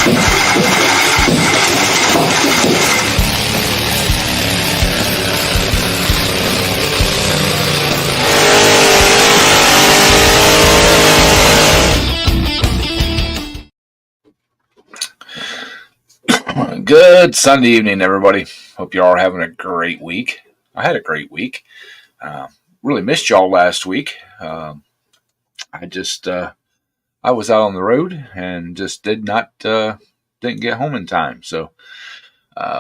Good Sunday evening, everybody. Hope you all are having a great week. I had a great week. Uh, really missed y'all last week. I just I was out on the road and just didn't get home in time. So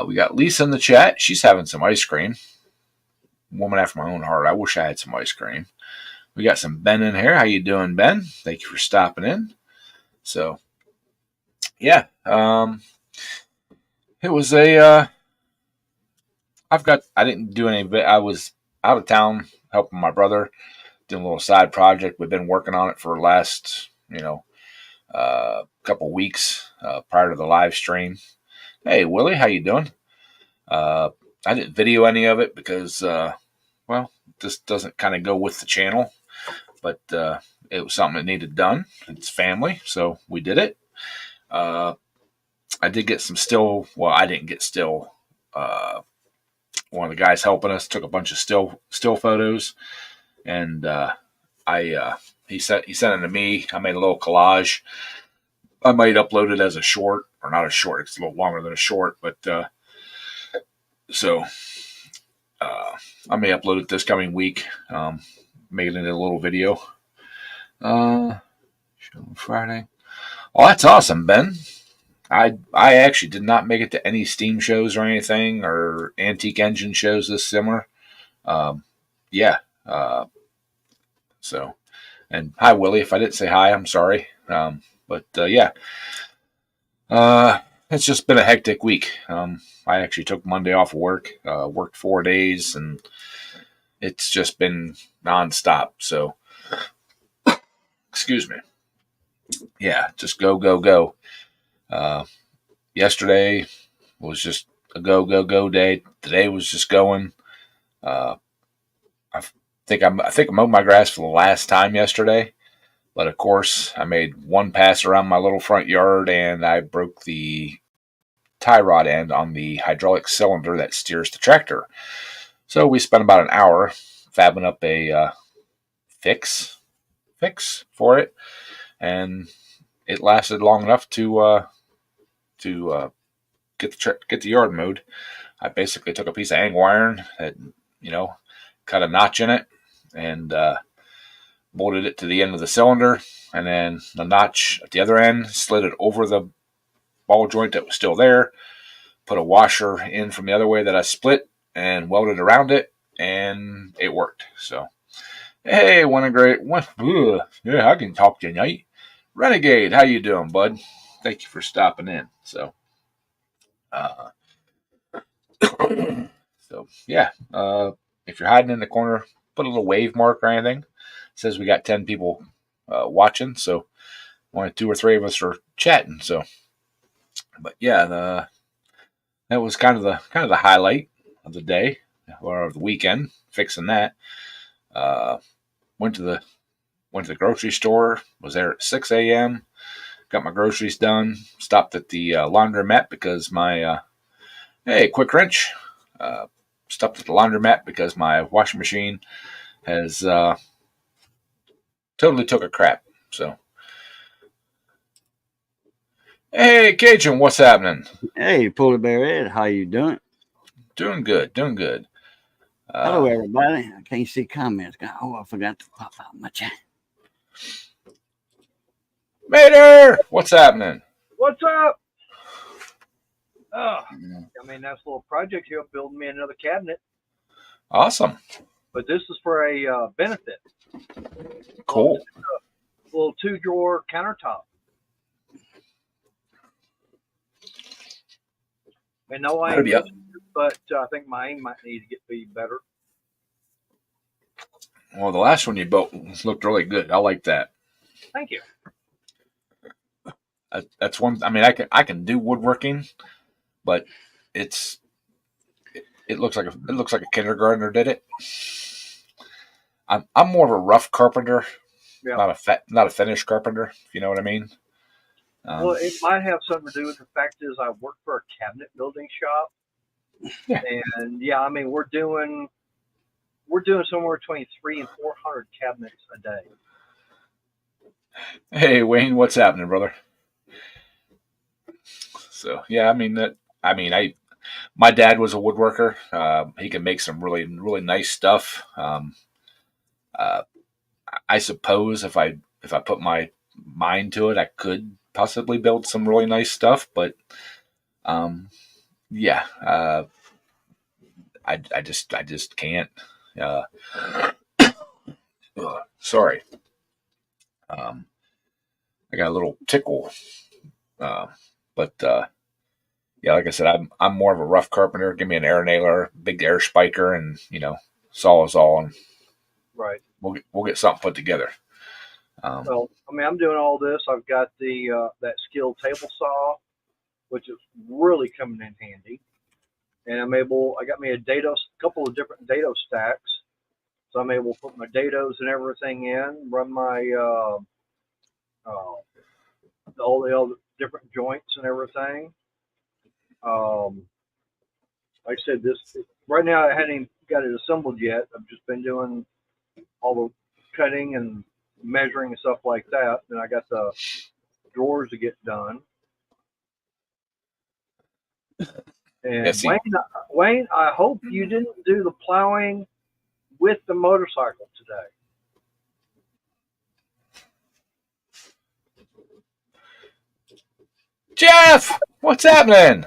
we got Lisa in the chat. She's having some ice cream. Woman after my own heart. I wish I had some ice cream. We got some Ben in here. How you doing, Ben? Thank you for stopping in. So yeah, it was a I didn't do any. I was out of town helping my brother doing a little side project. We've been working on it for the last couple weeks prior to the live stream. Hey Willie, how you doing? I didn't video any of it because this doesn't kind of go with the channel, but it was something that needed done. It's family, so we did it. I did get some still. Well, I didn't get still. One of the guys helping us took a bunch of still photos, and he sent it to me. I made a little collage. I might upload it as a short, or not a short. It's a little longer than a short, but so I may upload it this coming week. Make it into a little video. Show Friday. Oh, that's awesome, Ben. I actually did not make it to any Steam shows or anything, or Antique Engine shows this summer. Yeah. So, and hi Willie. If I didn't say hi, I'm sorry. But yeah. It's just been a hectic week. I actually took Monday off of work. Worked 4 days, and it's just been nonstop. So, excuse me. Yeah, just go. Yesterday was just a go day. Today was just going. I think I mowed my grass for the last time yesterday, but of course I made one pass around my little front yard and I broke the tie rod end on the hydraulic cylinder that steers the tractor. So we spent about an hour fabbing up a fix for it, and it lasted long enough to get the yard mowed. I basically took a piece of angle iron that cut a notch in it and bolted it to the end of the cylinder, and then the notch at the other end, slid it over the ball joint that was still there, put a washer in from the other way that I split, and welded around it, and it worked. So, hey, yeah, I can talk tonight. Renegade, how you doing, bud? Thank you for stopping in. So, yeah, if you're hiding in the corner, put a little wave mark or anything. It says we got 10 people watching, so only 2 or 3 of us are chatting. So, but yeah, that was kind of the highlight of the day or of the weekend. Fixing that, went to the grocery store. Was there at 6 a.m. Got my groceries done. Stopped at the laundromat because my hey, quick wrench. Stopped at the laundromat because my washing machine has totally took a crap. So, hey, Cajun, what's happening? Hey, Polar Bear Ed, how you doing? Doing good. Hello, everybody. I can't see comments. Oh, I forgot to pop out my chat. Mater, what's happening? What's up? Oh, I mean, that's a little project here, building me another cabinet. Awesome. But this is for a benefit. Cool. A little 2-drawer countertop. And no, I ain't, but I think my aim might need to be better. Well, the last one you built looked really good. I like that. Thank you. That's one. I mean, I can do woodworking, but it looks like a kindergartner did it. I'm more of a rough carpenter, yeah. not a finished carpenter. If you know what I mean. Well, it might have something to do with the fact is I work for a cabinet building shop, Yeah. and yeah, I mean we're doing somewhere between 300 and 400 cabinets a day. Hey Wayne, what's happening, brother? So yeah, I mean that. I mean, my dad was a woodworker. He can make some really nice stuff. Uh, I suppose if I put my mind to it, I could possibly build some really nice stuff. But um, yeah, I just can't. Uh, sorry, I got a little tickle. Uh, but yeah, like I said, I'm more of a rough carpenter. Give me an air nailer, big air spiker, and saw is all, and Right. we'll get something put together. Well, I mean I'm doing all this. I've got the that skilled table saw, which is really coming in handy, and I got me a couple of different dado stacks, so I'm able to put my dados and everything in, run my uh, all the other different joints and everything. Um, like I said, this right now I hadn't even got it assembled yet. I've just been doing all the cutting and measuring and stuff like that. Then I got the drawers to get done. And Yeah, see, Wayne, I hope you didn't do the plowing with the motorcycle today. Jeff, what's happening?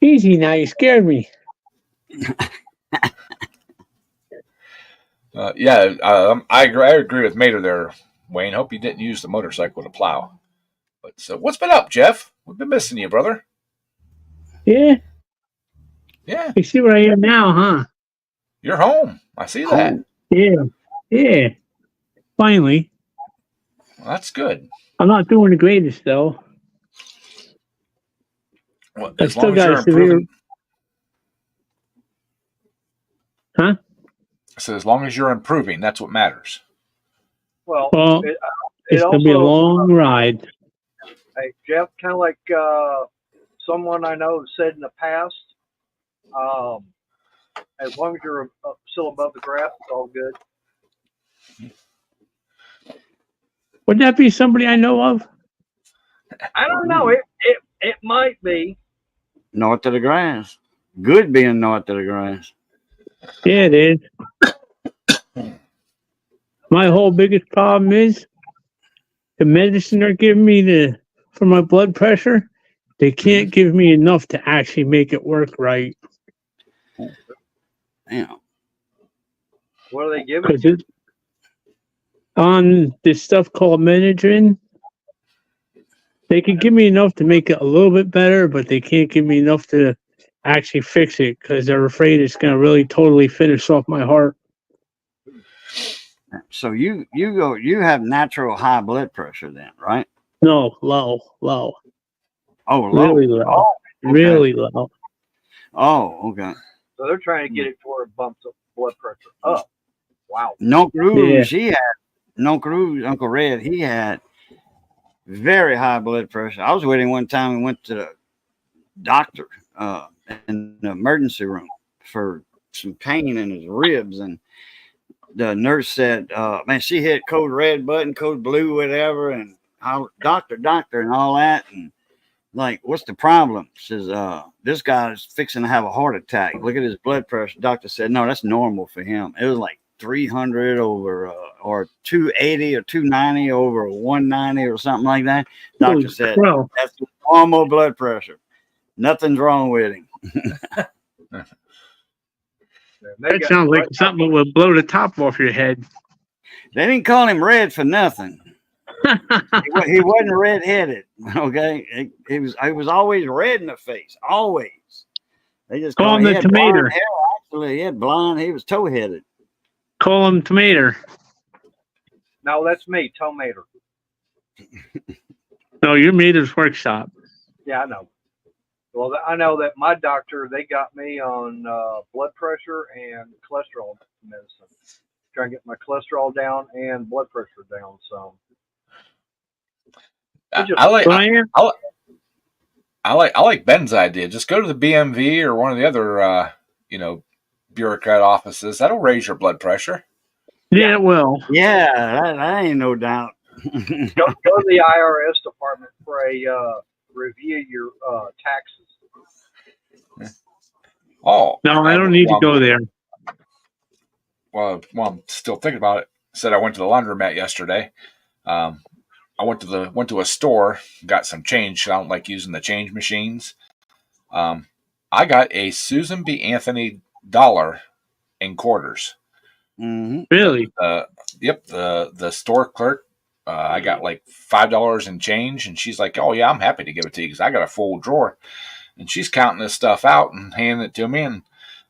Easy now, you scared me. Yeah, I agree with Mater there, Wayne. Hope you didn't use the motorcycle to plow. But so, what's been up, Jeff? We've been missing you, brother. Yeah, Yeah, you see where I am now, huh? you're home. I see that. Home. Yeah. Finally. Well, that's good. I'm not doing the greatest though. Well, I as still long as got you're a severe. improving, Huh? so as long as you're improving, that's what matters. Well, Well, it it's gonna be a also, long ride. hey, Jeff, kind of like someone I know said in the past, um, as long as you're still above the grass, it's all good. Would that be somebody I know of? I don't know. It might be. North of the grass. Good being north of the grass. Yeah, it is. My whole biggest problem is the medicine they're giving me for my blood pressure. They can't give me enough to actually make it work right. Damn. What are they giving Because you? it's on this stuff called Menadrin. They can give me enough to make it a little bit better, but they can't give me enough to actually fix it because they're afraid it's going to really totally finish off my heart. So you have natural high blood pressure then, right? No, low. Oh, low. Really low. Oh, okay. Really low. Oh, okay. So they're trying to get it to where it bumps up blood pressure up. Wow. No Cruz, Yeah. Uncle Red, he had very high blood pressure. I was with him one time and went to the doctor in the emergency room for some pain in his ribs, and the nurse said, man, she hit code red button, code blue, whatever, and doctor, and all that. And like, what's the problem? She says, this guy's fixing to have a heart attack. Look at his blood pressure. Doctor said, no, that's normal for him. It was like 300 over, or 280 or 290 over 190 or something like that. Doctor said, Well, that's normal blood pressure. Nothing's wrong with him. that sounds like something that would blow the top off your head. They didn't call him Red for nothing. He wasn't red-headed. Okay, he was always red in the face. Always. They just Call him the tomato. Actually, he had blonde. He was toe-headed. Call him tomato. No, that's me, tomato. No, you're Mater's workshop. Yeah, I know. Well, I know that my doctor, they got me on blood pressure and cholesterol medicine. Trying to get my cholesterol down and blood pressure down. So I like But I am. I like Ben's idea. Just go to the BMV or one of the other bureaucrat offices. That'll raise your blood pressure. Yeah, well, Yeah, that ain't no doubt. Go to the IRS department for a review your taxes. Oh no, I don't need to go there. Well, I'm still thinking about it. Said I went to the laundromat yesterday. I went to a store, got some change. I don't like using the change machines. I got a Susan B. Anthony dollar in quarters. Mm-hmm. Really? Yep. The store clerk. I got like $5 in change, and she's like, "Oh yeah, I'm happy to give it to you because I got a full drawer." And she's counting this stuff out and handing it to me, and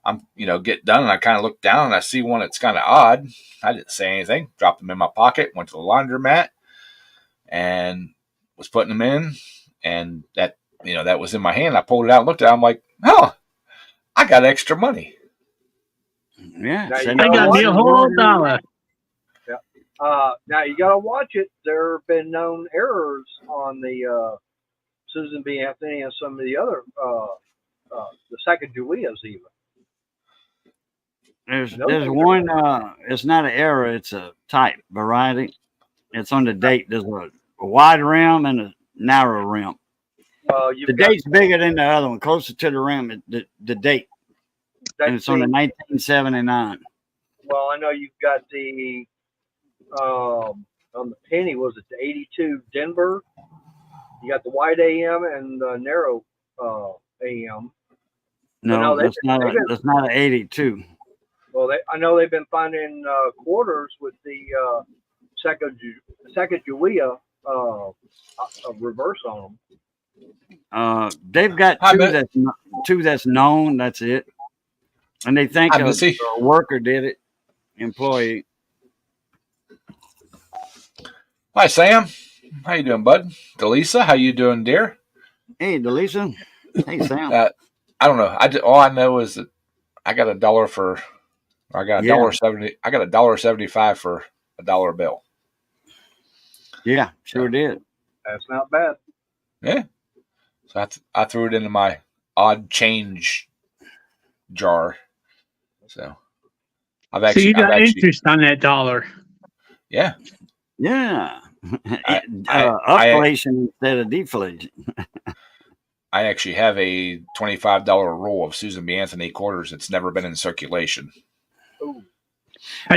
I'm get done, and I kind of look down and I see one that's kind of odd. I didn't say anything. Dropped them in my pocket. Went to the laundromat and was putting them in, and that was in my hand. I pulled it out and looked at it. I'm like, "Oh, I got extra money." Yeah, Now you I got me a whole dollar. Now you got to watch it. There have been known errors on the Susan B. Anthony and some of the other the Sacagaweas even. There's one. It's not an error. It's a type variety. It's on the date. There's a wide rim and a narrow rim. The date's bigger than the other one, closer to the rim. The date, and it's on the 1979. Well, I know you've got the on the penny. Was it the 82 Denver? You got the wide AM and the narrow AM. No, that's not an 82. Well, I know they've been finding quarters with the Sacagawea reverse on them. They've got two that's known. That's it, and they think a worker did it. Employee. Hi, Sam. How you doing, bud? Delisa, how you doing, dear? Hey, Delisa. Hey, Sam. I don't know. All I know is that I got $1 I got $1.70. I got $1.75 for a dollar bill. Yeah, sure did. That's not bad. Yeah. So I threw it into my odd change jar. So So you got interest on that dollar. Yeah. Yeah. Inflation instead of deflation. I actually have a $25 roll of Susan B. Anthony quarters that's never been in circulation. Ooh.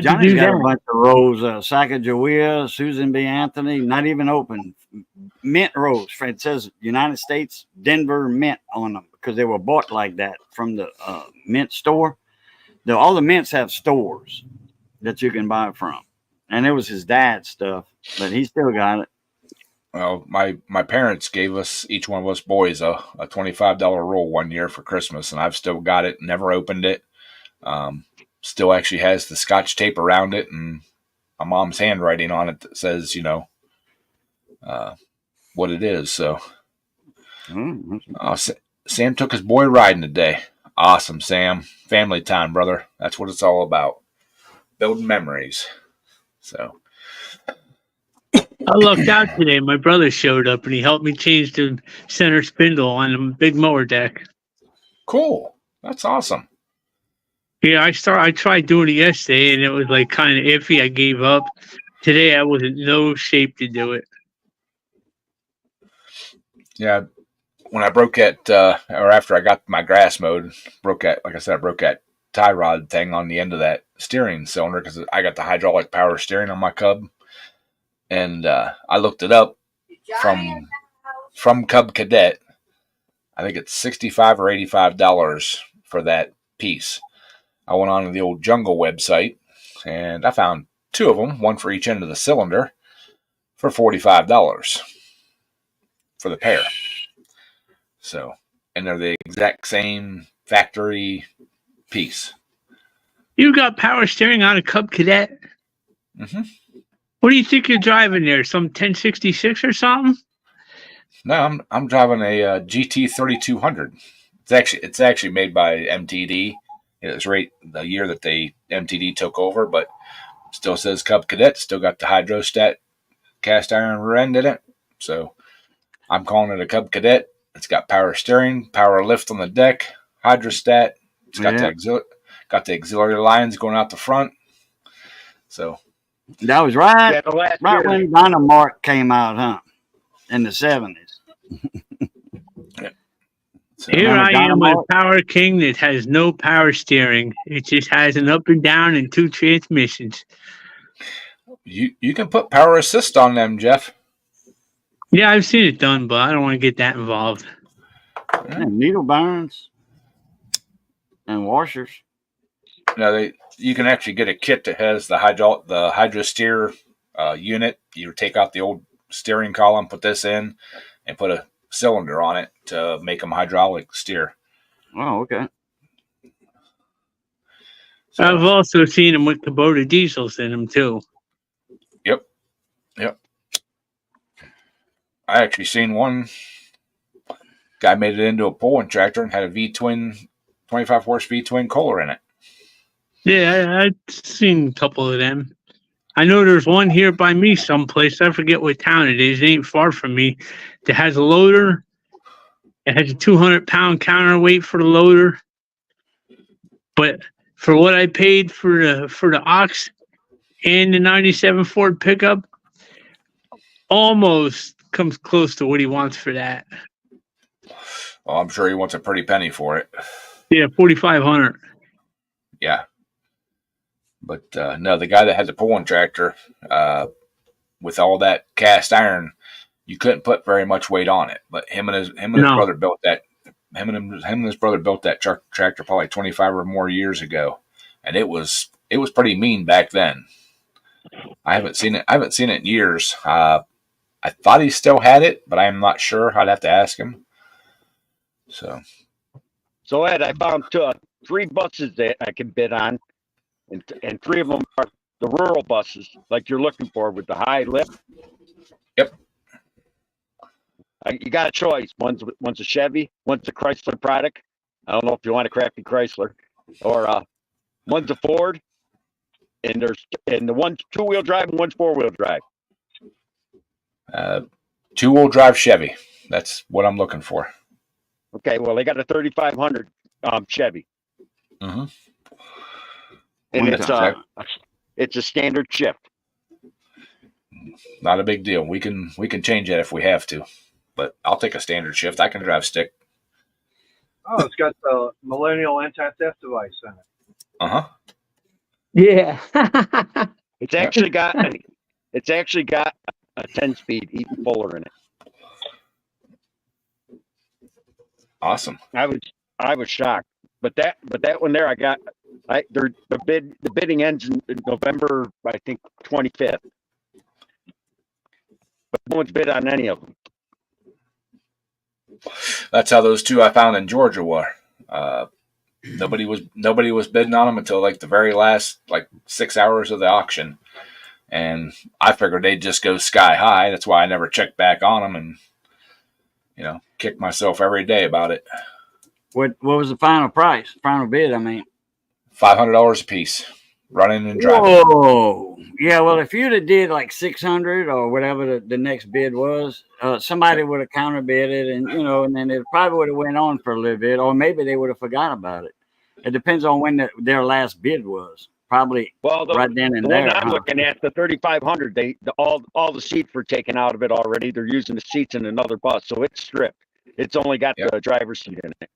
Johnny's got a bunch of rolls, Sacagawea, Susan B. Anthony, not even open. Mint rolls. It says United States Denver Mint on them because they were bought like that from the mint store. All the mints have stores that you can buy from. And it was his dad's stuff, but he still got it. Well, my parents gave us, each one of us boys, a $25 roll one year for Christmas, and I've still got it, never opened it. Still actually has the Scotch tape around it and my mom's handwriting on it that says, what it is. So Sam took his boy riding today. Awesome, Sam. Family time, brother. That's what it's all about. Building memories. So I lucked out today. My brother showed up and he helped me change the center spindle on the big mower deck. Cool. That's awesome. Yeah, I tried doing it yesterday and it was like kind of iffy. I gave up. Today I was in no shape to do it. Yeah, when I broke that, or after I got my grass mowed, broke that tie rod thing on the end of that steering cylinder because I got the hydraulic power steering on my Cub, and I looked it up from Cub Cadet. I think it's $65 or $85 for that piece. I went on to the old Jungle website, and I found two of them, one for each end of the cylinder, for $45 for the pair. So, and they're the exact same factory piece. You got power steering on a Cub Cadet? Mm-hmm. What do you think you're driving there? Some 1066 or something? No, I'm driving a GT 3200. It's actually made by MTD. It was right the year that MTD took over, but still says Cub Cadet. Still got the hydrostat cast iron rear end in it. So I'm calling it a Cub Cadet. It's got power steering, power lift on the deck, hydrostat. It's got the auxiliary lines going out the front. So that was right, Yeah, the last right year, when Dynamark came out, huh? In the 70s. So, Here Remember I am with Dynamark? Power King that has no power steering. It just has an up and down and 2 transmissions. you can put power assist on them, Jeff. Yeah, I've seen it done, but I don't want to get that involved. Yeah, needle burns and washers. No, you can actually get a kit that has the hydro steer unit. You take out the old steering column, put this in, and put a cylinder on it to make them hydraulic steer. Oh, okay. So, I've also seen them with Kubota diesels in them too. Yep. I actually seen one guy made it into a pulling tractor and had a V-twin, 25 horse V-twin Kohler in it. Yeah, I've seen a couple of them. I know there's one here by me someplace. I forget what town it is. It ain't far from me. That has a loader. It has a 200-pound counterweight for the loader. But for what I paid for the ox and the '97 Ford pickup, almost comes close to what he wants for that. Well, I'm sure he wants a pretty penny for it. Yeah, 4,500. Yeah. But no, the guy that had the pulling tractor, with all that cast iron, you couldn't put very much weight on it. But him and his brother built that. Him and his brother built that tractor probably 25 or more years ago, and it was pretty mean back then. I haven't seen it in years. I thought he still had it, but I'm not sure. I'd have to ask him. So Ed, I found 3 buses that I can bid on, and 3 of them are the rural buses, like you're looking for with the high lift. Yep. You got a choice. One's a Chevy, one's a Chrysler product. I don't know if you want a crappy Chrysler, or one's a Ford, and the one's 2-wheel drive and one's 4-wheel drive. 2-wheel drive Chevy. That's what I'm looking for. Okay, well they got a 3500 Chevy, Mm-hmm. and it's a standard shift. Not a big deal. We can change that if we have to, but I'll take a standard shift. I can drive stick. Oh, it's got the Millennial anti-theft device in it. Uh-huh. Yeah. It's actually got a 10-speed Eaton Fuller in it. Awesome. I was shocked, but that one there the bidding ends in November, I think 25th. But no one's bid on any of them. That's how those 2 I found in Georgia were. Nobody was bidding on them until like the very last 6 hours of the auction, and I figured they'd just go sky high. That's why I never checked back on them, and kick myself every day about it. What was the final price? Final bid, I mean. $500 a piece, running and driving. Whoa. Yeah, well, if you'd have did like 600 or whatever the next bid was, somebody would have counterbid it, and and then it probably would have went on for a little bit, or maybe they would have forgot about it. It depends on when their last bid was. Probably right then and there. One I'm looking at, the 3500, all the seats were taken out of it already. They're using the seats in another bus, so it's stripped. It's only got the driver's seat in it.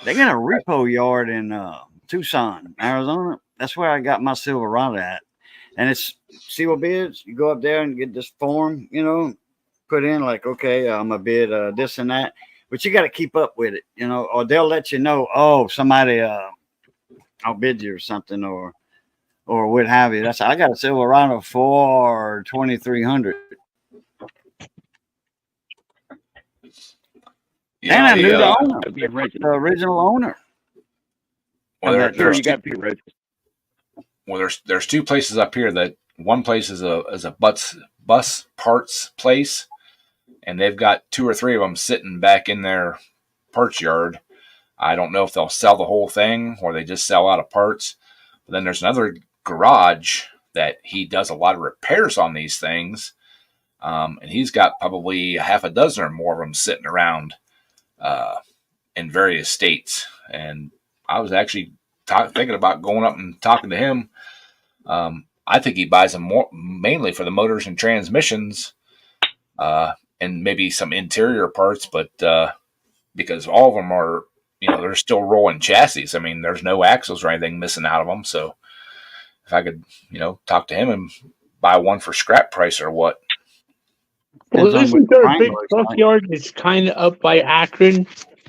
They got a repo yard in Tucson, Arizona. That's where I got my Silverado at. And it's sealed bids. You go up there and get this form, put in like, okay, I'm a bid this and that. But you got to keep up with it, or they'll let you know, oh, somebody outbid you or something, or what have you. I got a Silverado for $2,300. Yeah, and I knew the owner, the original owner. Well, you got to be registered. Well, there's 2 places up here. That one place is a bus parts place, and they've got 2 or 3 of them sitting back in their parts yard. I don't know if they'll sell the whole thing or they just sell out of parts. But then there's another garage that he does a lot of repairs on these things. And he's got probably a half a dozen or more of them sitting around in various states. And I was actually thinking about going up and talking to him. I think he buys them mainly for the motors and transmissions, and maybe some interior parts, but because all of them are, they're still rolling chassis. I mean, there's no axles or anything missing out of them. So if I could, talk to him and buy one for scrap price or what. Well, Depends on isn't what there a Wrangler big is truck like. yard that's kind of up by Akron?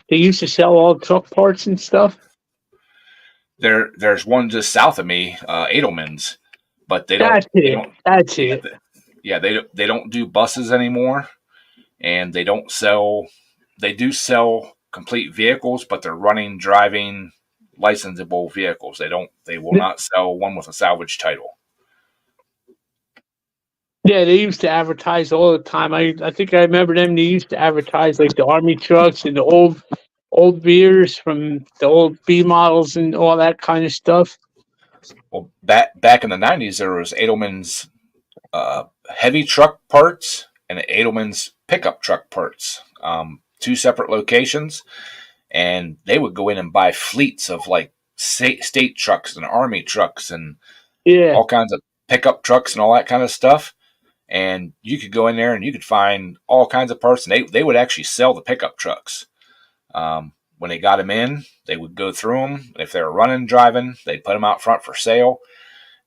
They used to sell all truck parts and stuff. There's one just south of me, Edelman's, but they don't. That's it. That's it. Yeah, they don't do buses anymore, and they don't sell. They do sell complete vehicles, but they're running, driving, licensable vehicles. They will not sell one with a salvage title. Yeah, they used to advertise all the time. I think I remember them. They used to advertise like the army trucks and the old beers from the old B models and all that kind of stuff. Well, back in the 90s, there was Edelman's heavy truck parts and Edelman's pickup truck parts, two separate locations, and they would go in and buy fleets of like state trucks and army trucks and all kinds of pickup trucks and all that kind of stuff. And you could go in there and you could find all kinds of parts, and they would actually sell the pickup trucks. When they got them in, they would go through them. If they were running, driving, they'd put them out front for sale.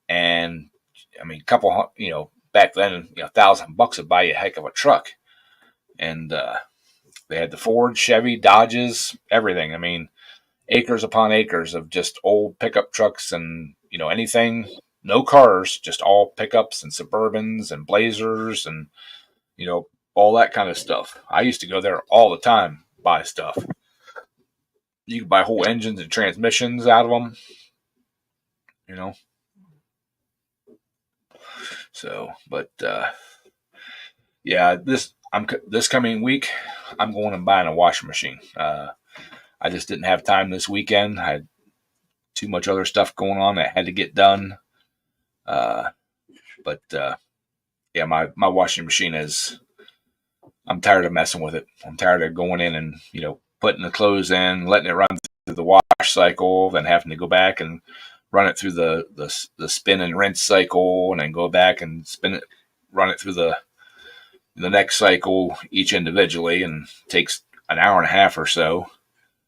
And I mean, back then, $1,000 would buy you a heck of a truck. And they had the Ford, Chevy, Dodges, everything. I mean, acres upon acres of just old pickup trucks and, anything, no cars, just all pickups and Suburbans and Blazers and, all that kind of stuff. I used to go there all the time, buy stuff. You could buy whole engines and transmissions out of them, So, but yeah, this coming week, I'm going and buying a washing machine. I just didn't have time this weekend. I had too much other stuff going on that had to get done. But yeah, my washing machine I'm tired of messing with it. I'm tired of going in and, putting the clothes in, letting it run through the wash cycle, then having to go back and run it through the spin and rinse cycle, and then go back and run it through the next cycle each individually, and takes an hour and a half or so.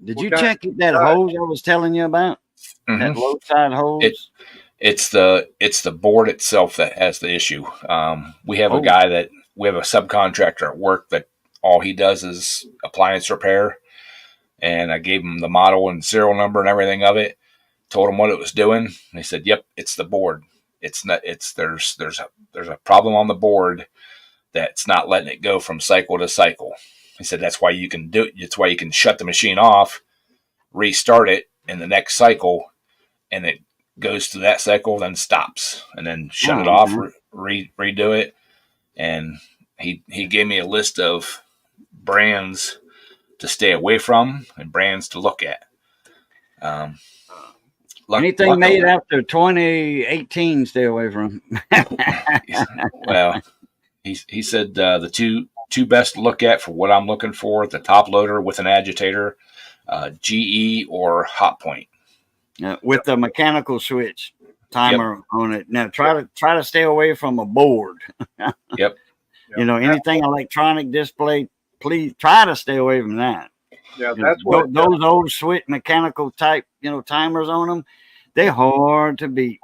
Did you check that hose I was telling you about? Mm-hmm. That low side hose? It's the board itself that has the issue. We have a subcontractor at work that all he does is appliance repair, and I gave him the model and serial number and everything of it. Told him what it was doing, and he said, "Yep, it's the board. There's a problem on the board that's not letting it go from cycle to cycle." He said that's why you can do it. It's why you can shut the machine off, restart it in the next cycle, and it goes through that cycle, then stops, and then shut it off, redo it. And he gave me a list of brands to stay away from and brands to look at. Anything made after 2018, stay away from. Well, he said the two best to look at for what I'm looking for: the top loader with an agitator, GE or Hot Point. With the mechanical switch timer on it. Now try to stay away from a board. Yep. Anything electronic display, please try to stay away from that. Yeah, that's what those old switch mechanical type, timers on them, they're hard to beat.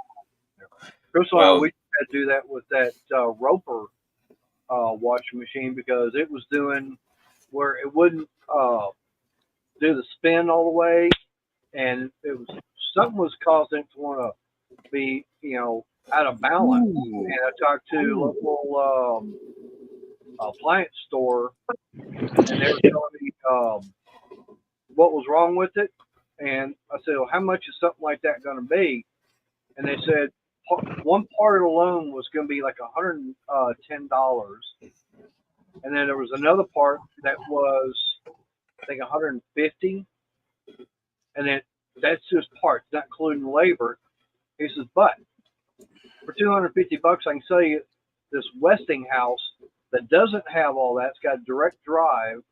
First of all, we had to do that with that Roper washing machine, because it was doing where it wouldn't do the spin all the way, and something was causing it to want to be, out of balance. Ooh. And I talked to a local appliance store, and they were telling me what was wrong with it. And I said, well, how much is something like that going to be? And they said one part alone was going to be like $110. And then there was another part that was, I think, $150. And then that's just parts, not including labor. He says, but for $250, I can sell you this Westinghouse that doesn't have all that. It's got direct drive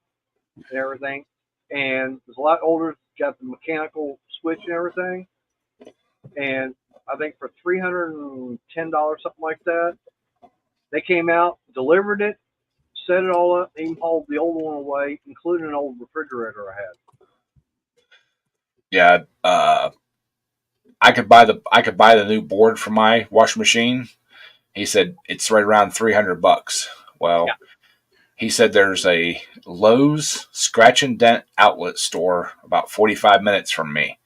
and everything, and it's a lot older. It's got the mechanical switch and everything. And I think for $310, something like that, they came out, delivered it, set it all up, even hauled the old one away, including an old refrigerator I had. Yeah, I could buy the new board for my washing machine. He said it's right around $300. Well, Yeah. He said there's a Lowe's scratch and dent outlet store about 45 minutes from me.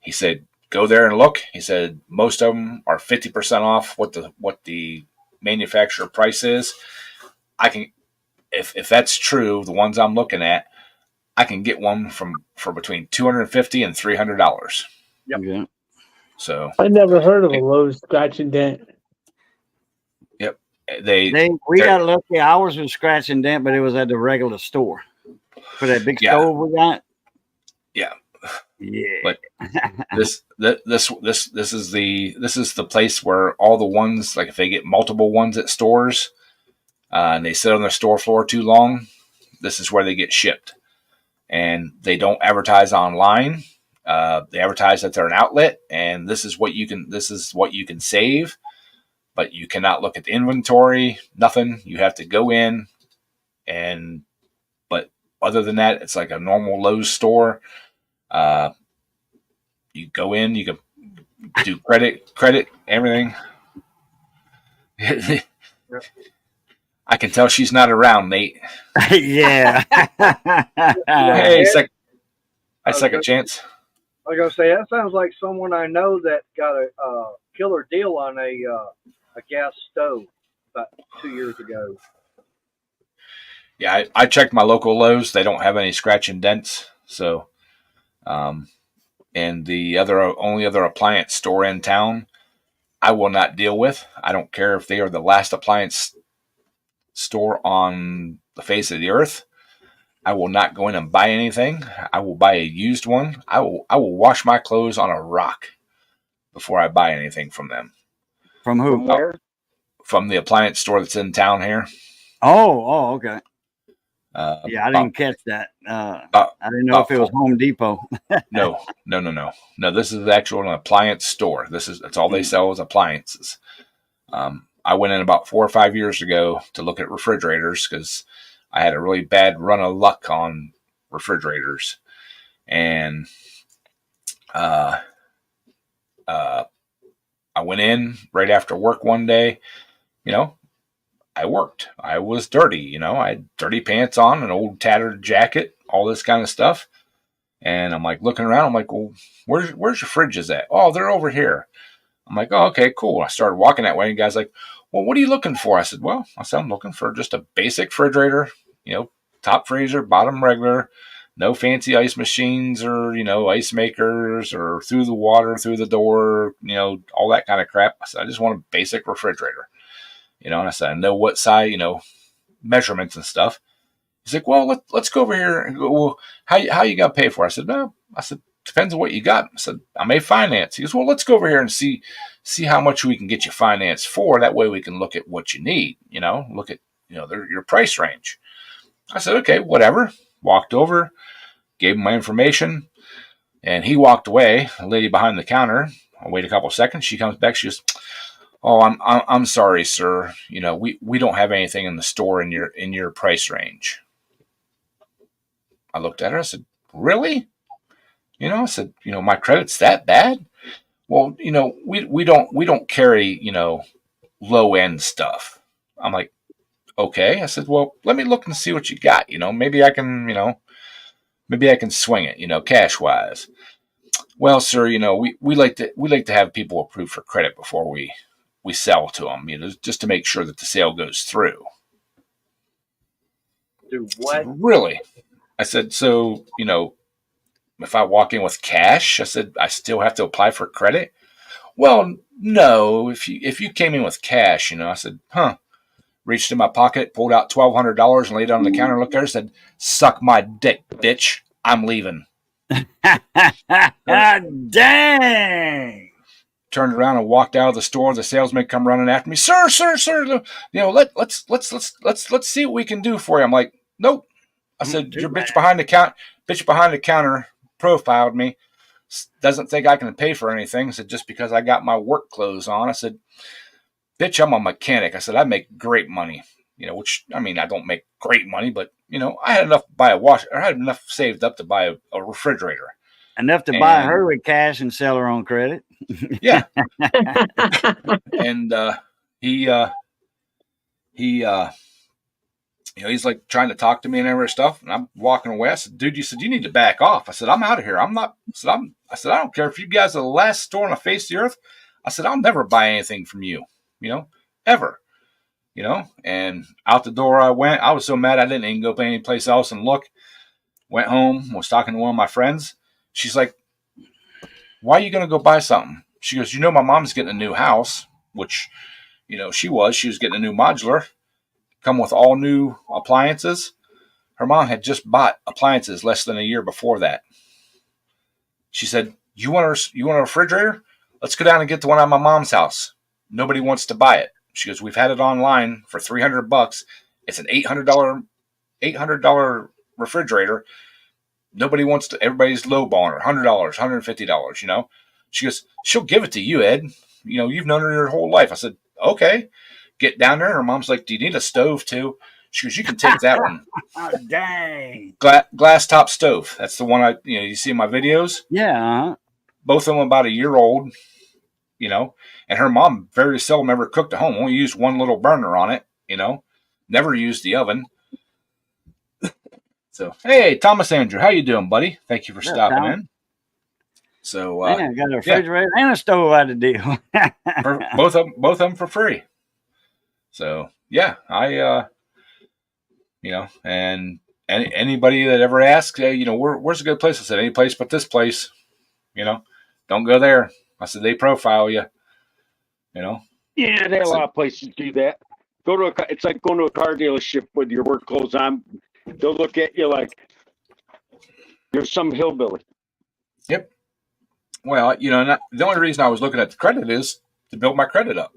He said go there and look. He said most of them are 50% off what the manufacturer price is. I can, if that's true, the ones I'm looking at, I can get one for between $250 and $300. Yep. Yeah. So I never heard of a Lowe's scratch and dent. we We got lucky. Ours was scratch and dent, but it was at the regular store for that big Yeah. stove we got. Yeah. Yeah. But this is the place where all the ones, like if they get multiple ones at stores and they sit on their store floor too long, this is where they get shipped. And they don't advertise online. They advertise that they're an outlet, and this is what you can save, but you cannot look at the inventory. Nothing. You have to go in, but other than that, it's like a normal Lowe's store. You go in, you can do credit, everything. I can tell she's not around, Nate. Yeah. Hey, I second chance. I was gonna say that sounds like someone I know that got a killer deal on a gas stove about 2 years ago. Yeah, I checked my local Lowe's. They don't have any scratch and dents. So, and the only other appliance store in town, I will not deal with. I don't care if they are the last appliance store on the face of the earth. I will not go in and buy anything. I will buy a used one. I will wash my clothes on a rock before I buy anything from them. From who? From where? From the appliance store that's in town here. Oh, okay. Yeah, I didn't about- catch that. I didn't know if it was Home Depot. No. This is actually an appliance store. That's all they sell is appliances. I went in about 4 or 5 years ago to look at refrigerators because I had a really bad run of luck on refrigerators, and I went in right after work one day. I worked. I was dirty. I had dirty pants on, an old tattered jacket, all this kind of stuff. And I'm like looking around. I'm like, well, where's your fridges at? Oh, they're over here. I'm like, oh, okay, cool. I started walking that way, and the guy's like, well, what are you looking for? I said, I'm looking for just a basic refrigerator, top freezer, bottom regular, no fancy ice machines or, ice makers or through the water, through the door, all that kind of crap. I said, I just want a basic refrigerator, and I said, I know what size, measurements and stuff. He's like, well, let's go over here and go, well, how you got to pay for it? I said, depends on what you got. I said, I may finance. He goes, well, let's go over here and see how much we can get you financed for. That way we can look at what you need, look at, your price range. I said, okay, whatever. Walked over, gave him my information, and he walked away. A lady behind the counter. I wait a couple of seconds. She comes back. She goes, oh, I'm sorry, sir. We don't have anything in the store in your price range. I looked at her. I said, really? I said, my credit's that bad? Well, we don't carry, low end stuff. I'm like, okay. I said, well, let me look and see what you got. Maybe I can swing it, cash wise. Well, sir, we like to have people approved for credit before we sell to them, just to make sure that the sale goes through. Do what? Really? I said, so, if I walk in with cash, I said, I still have to apply for credit? Well, no, if you came in with cash, I said, reached in my pocket, pulled out $1,200 and laid it on the counter, looked there and said, suck my dick, bitch. I'm leaving. Dang. turned around and walked out of the store. The salesman come running after me, sir, let's see what we can do for you. I'm like, nope. I said, your bitch behind the counter profiled me. Doesn't think I can pay for anything. I said, just because I got my work clothes on. I said, bitch, I'm a mechanic. I said, I make great money. Which, I mean, I don't make great money, but, I had enough to buy a washer. I had enough saved up to buy a refrigerator. Enough to buy her with cash and sell her on credit. Yeah. And he's like trying to talk to me and every stuff. And I'm walking away. I said, dude, you need to back off. I said, I'm out of here. I said, I don't care if you guys are the last store on the face of the earth. I said, I'll never buy anything from you, ever. And out the door I went. I was so mad I didn't even go any place else and look. Went home, was talking to one of my friends. She's like, why are you going to go buy something? She goes, my mom's getting a new house, which, she was getting a new modular, come with all new appliances. Her mom had just bought appliances less than a year before that. She said, you want a refrigerator? Let's go down and get the one at my mom's house. Nobody wants to buy it. She goes, we've had it online for $300. It's an $800 refrigerator. Nobody wants to, everybody's lowballing her, $100, $150, She goes, she'll give it to you, Ed. You've known her your whole life. I said, okay. Get down there. Her mom's like, do you need a stove too? She goes, you can take that one. Oh, dang. Glass top stove. That's the one you see in my videos. Yeah. Both of them about a year old, and her mom very seldom ever cooked at home. Only used one little burner on it, never used the oven. So, hey, Thomas Andrew, how you doing, buddy? Thank you for stopping in. So, I got a refrigerator and a stove out of deal. both of them for free. So, yeah, I, and anybody that ever asks, hey, where's a good place? I said, any place but this place, don't go there. I said, they profile you, Yeah, there are a lot of places do that. It's like going to a car dealership with your work clothes on. They'll look at you like you're some hillbilly. Yep. Well, the only reason I was looking at the credit is to build my credit up.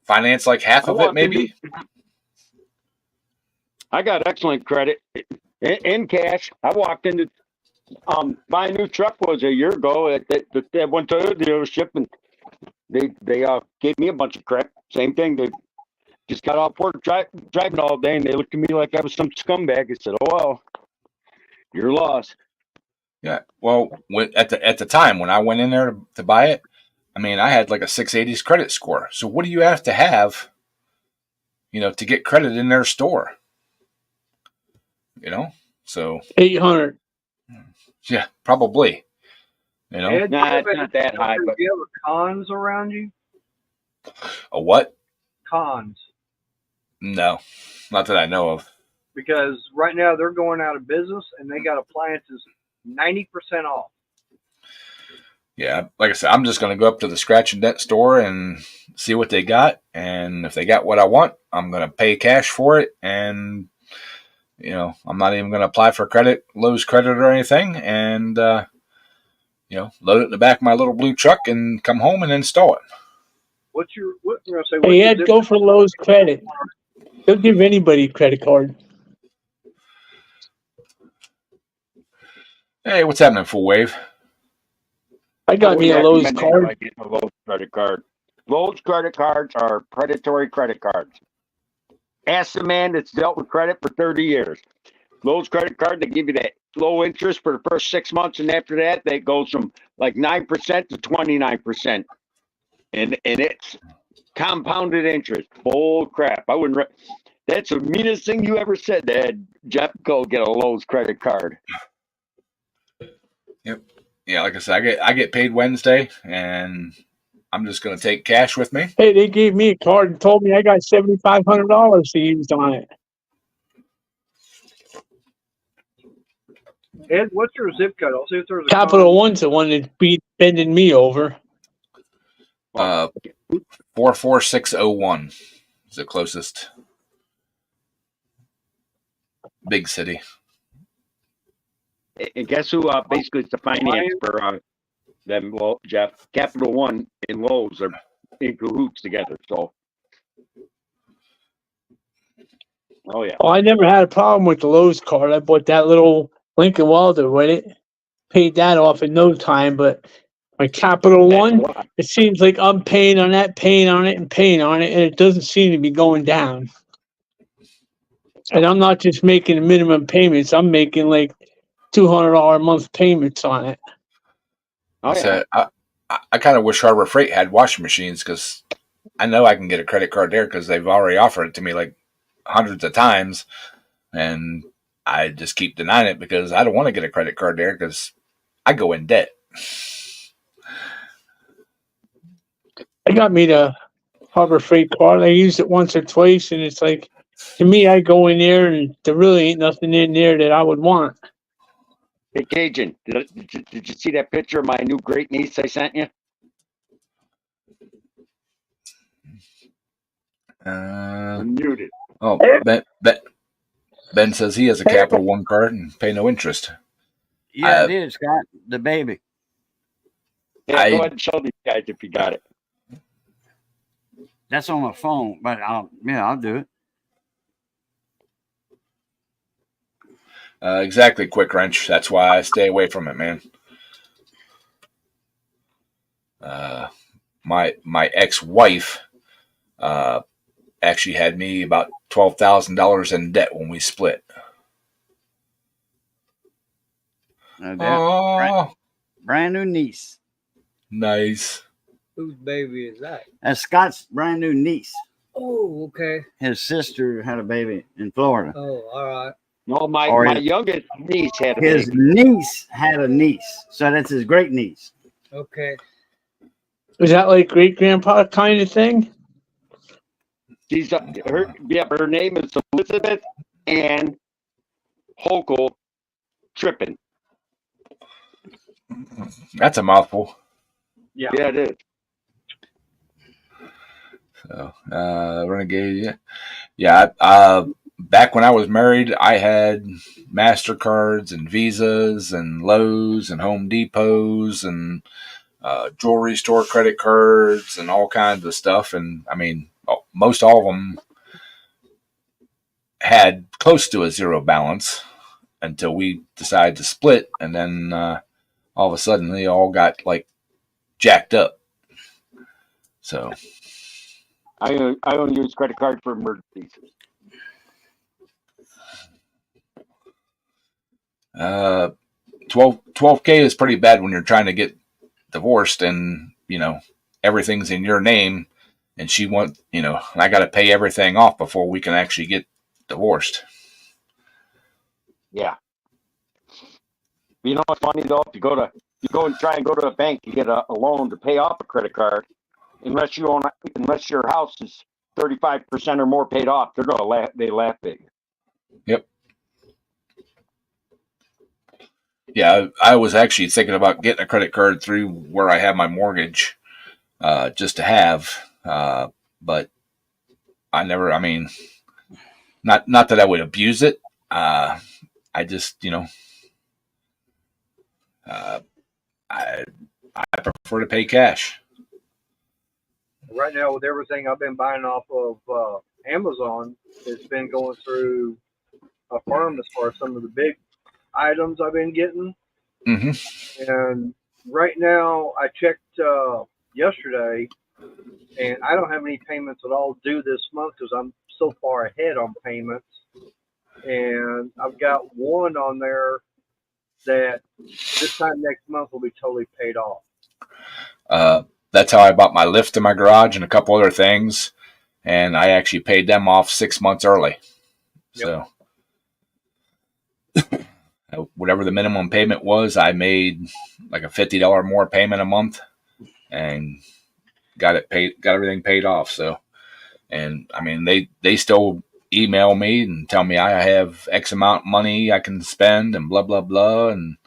Finance like half of it, maybe. I got excellent credit in cash. I walked into my new truck was a year ago at that one Toyota dealership, and they gave me a bunch of crap. Same thing. They just got off work driving all day, and they looked at me like I was some scumbag. I said, "Oh well, you're lost." Yeah. Well, at the time when I went in there to buy it, I mean, I had like a 680s credit score. So what do you have to have, to get credit in their store? So 800. Yeah, probably. Ed, Nah, it's not that high. But do you have cons around you? A what? Cons. No, not that I know of. Because right now they're going out of business and they got appliances 90% off. Yeah, like I said, I'm just going to go up to the scratch and dent store and see what they got. And if they got what I want, I'm going to pay cash for it. And, I'm not even going to apply for Lowe's credit or anything. And, load it in the back of my little blue truck and come home and install it. Hey, Ed, go for Lowe's credit. They'll give anybody a credit card. Hey, what's happening, Full Wave? I got me a Lowe's card. I get a Lowe's credit card. Lowe's credit cards are predatory credit cards. Ask the man that's dealt with credit for 30 years. Lowe's credit card, they give you that low interest for the first 6 months, and after that, it goes from like 9% to 29%. And it's compounded interest. Bull crap. I wouldn't. That's the meanest thing you ever said, Dad. Jeff, go get a Lowe's credit card. Yep. Yeah, like I said, I get paid Wednesday, and I'm just going to take cash with me. Hey, they gave me a card and told me I got $7,500 to use on it. Ed, what's your zip code? I'll see if there's a Capital One's the one that's bending me over. 44601 is the closest big city. And guess who basically is the finance for them, Jeff, Capital One and Lowe's are in cahoots together. So, oh yeah, Well, I never had a problem with the Lowe's card. I bought that little Lincoln Welder with it, paid that off in no time. But my Capital that's a One, lot. it seems like I'm paying on that, paying on it, and paying on it, and it doesn't seem to be going down. And I'm not just making the minimum payments; I'm making like $200 a month payments on it. Oh yeah. So I kind of wish Harbor Freight had washing machines because I know I can get a credit card there because they've already offered it to me like hundreds of times, and I just keep denying it because I don't want to get a credit card there because I go in debt. I got me the Harbor Freight card. I used it once or twice, and it's like, to me, I go in there, and there really ain't nothing in there that I would want. Hey, Cajun, did you see that picture of my new great niece I sent you? I'm muted. Oh, Ben says he has a Capital One card and pay no interest. Yeah, I did, Scott. The baby. Yeah, go ahead and show these guys if you got it. That's on my phone, but I'll do it. Exactly, Quick Wrench. That's why I stay away from it, man. My ex-wife actually had me about $12,000 in debt when we split. Oh, brand new niece. Nice. Whose baby is that? That's Scott's brand new niece. Oh, okay. His sister had a baby in Florida. Oh, all right. No, my youngest niece had a his baby. niece had a niece, so that's his great niece. Okay. Is that like great grandpa kind of thing? She's her name is Elizabeth Ann Hochul Trippin. That's a mouthful. Yeah. Yeah, it is. So, Renegade, yeah. Back when I was married, I had MasterCards and Visas and Lowe's and Home Depots and jewelry store credit cards and all kinds of stuff. And I mean, most all of them had close to a zero balance until we decided to split. And then all of a sudden they all got like jacked up. So I only use credit card for emergencies. 12K is pretty bad when you're trying to get divorced and, you know, everything's in your name and she wants, you know, I got to pay everything off before we can actually get divorced. Yeah. You know what's funny though? If you go and try and go to a bank, you get a loan to pay off a credit card. Unless your house is 35% or more paid off, they laugh at you. Yep. Yeah, I was actually thinking about getting a credit card through where I have my mortgage, just to have, but I never. I mean, not that I would abuse it. I just, you know, I prefer to pay cash. Right now, with everything I've been buying off of Amazon, it's been going through a firm as far as some of the big items I've been getting. Mm-hmm. And right now, I checked yesterday, and I don't have any payments at all due this month because I'm so far ahead on payments. And I've got one on there that this time next month will be totally paid off. That's how I bought my lift in my garage and a couple other things, and I actually paid them off 6 months early. Yep. So whatever the minimum payment was, I made like a $50 more payment a month and got everything paid off. So, and I mean, they still email me and tell me I have X amount of money I can spend and blah, blah, blah. And,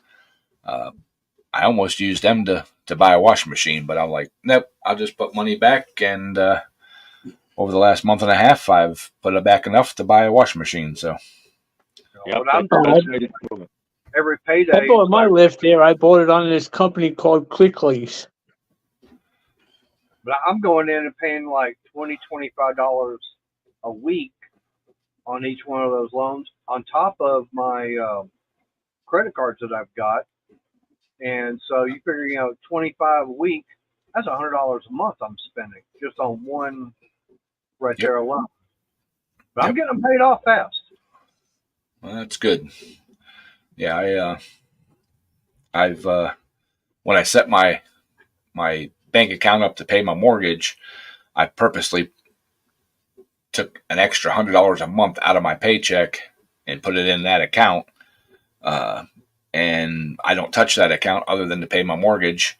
I almost used them to buy a washing machine, but I'm like, nope, I'll just put money back. And, over the last month and a half, I've put it back enough to buy a washing machine. So, yep, every payday. I bought my lift there. I bought it on this company called ClickLease. But I'm going in and paying like $25 a week on each one of those loans, on top of my credit cards that I've got. And so you figure, you know, 25 a week, that's $100 a month I'm spending just on one right there alone. But I'm getting them paid off fast. Well, that's good. Yeah, I've when I set my bank account up to pay my mortgage, I purposely took an extra $100 a month out of my paycheck and put it in that account. And I don't touch that account other than to pay my mortgage.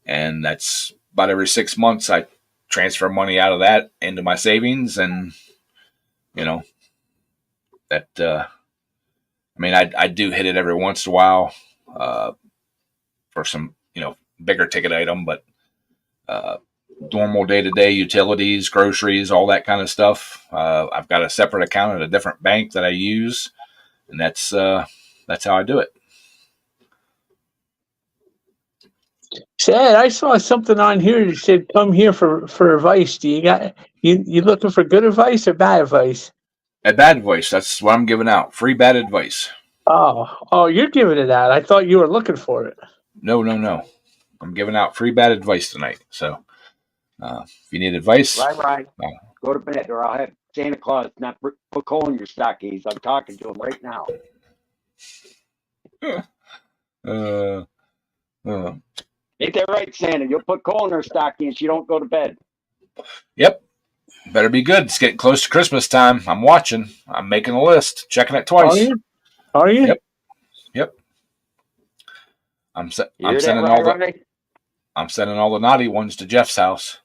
And that's about every 6 months I transfer money out of that into my savings. And, you know, that, I mean, I do hit it every once in a while for some, you know, bigger ticket item, but normal day-to-day utilities, groceries, all that kind of stuff. I've got a separate account at a different bank that I use, and that's how I do it. Chad, I saw something on here that said, "Come here for advice." Do you looking for good advice or bad advice? A bad advice. That's what I'm giving out. Free bad advice. Oh, you're giving it out. I thought you were looking for it. No. I'm giving out free bad advice tonight. So if you need advice, Right. Go to bed, or I'll have Santa Claus not put coal in your stockings. I'm talking to him right now. Ain't that right, Santa? You'll put coal in her stockings. You don't go to bed. Yep. Better be good. It's getting close to Christmas time. I'm watching. I'm making a list, checking it twice. Are you? Yep. I'm You sending hear that, all the right? I'm sending all the naughty ones to Jeff's house.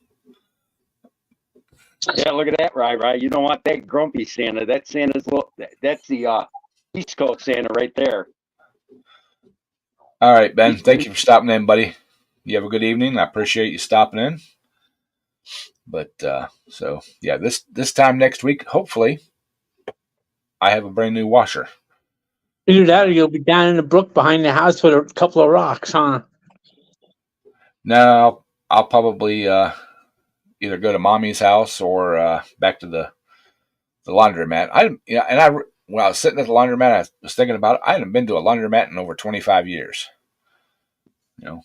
Yeah, look at that, right. You don't want that grumpy Santa. That's the East Coast Santa right there. All right, Ben. Thank you for stopping in, buddy. You have a good evening. I appreciate you stopping in. But so yeah, this time next week, hopefully, I have a brand new washer. Either that, or you'll be down in the brook behind the house with a couple of rocks, huh? No, I'll probably either go to mommy's house or back to the laundromat. When I was sitting at the laundromat, I was thinking about it. I hadn't been to a laundromat in over 25 years. You know,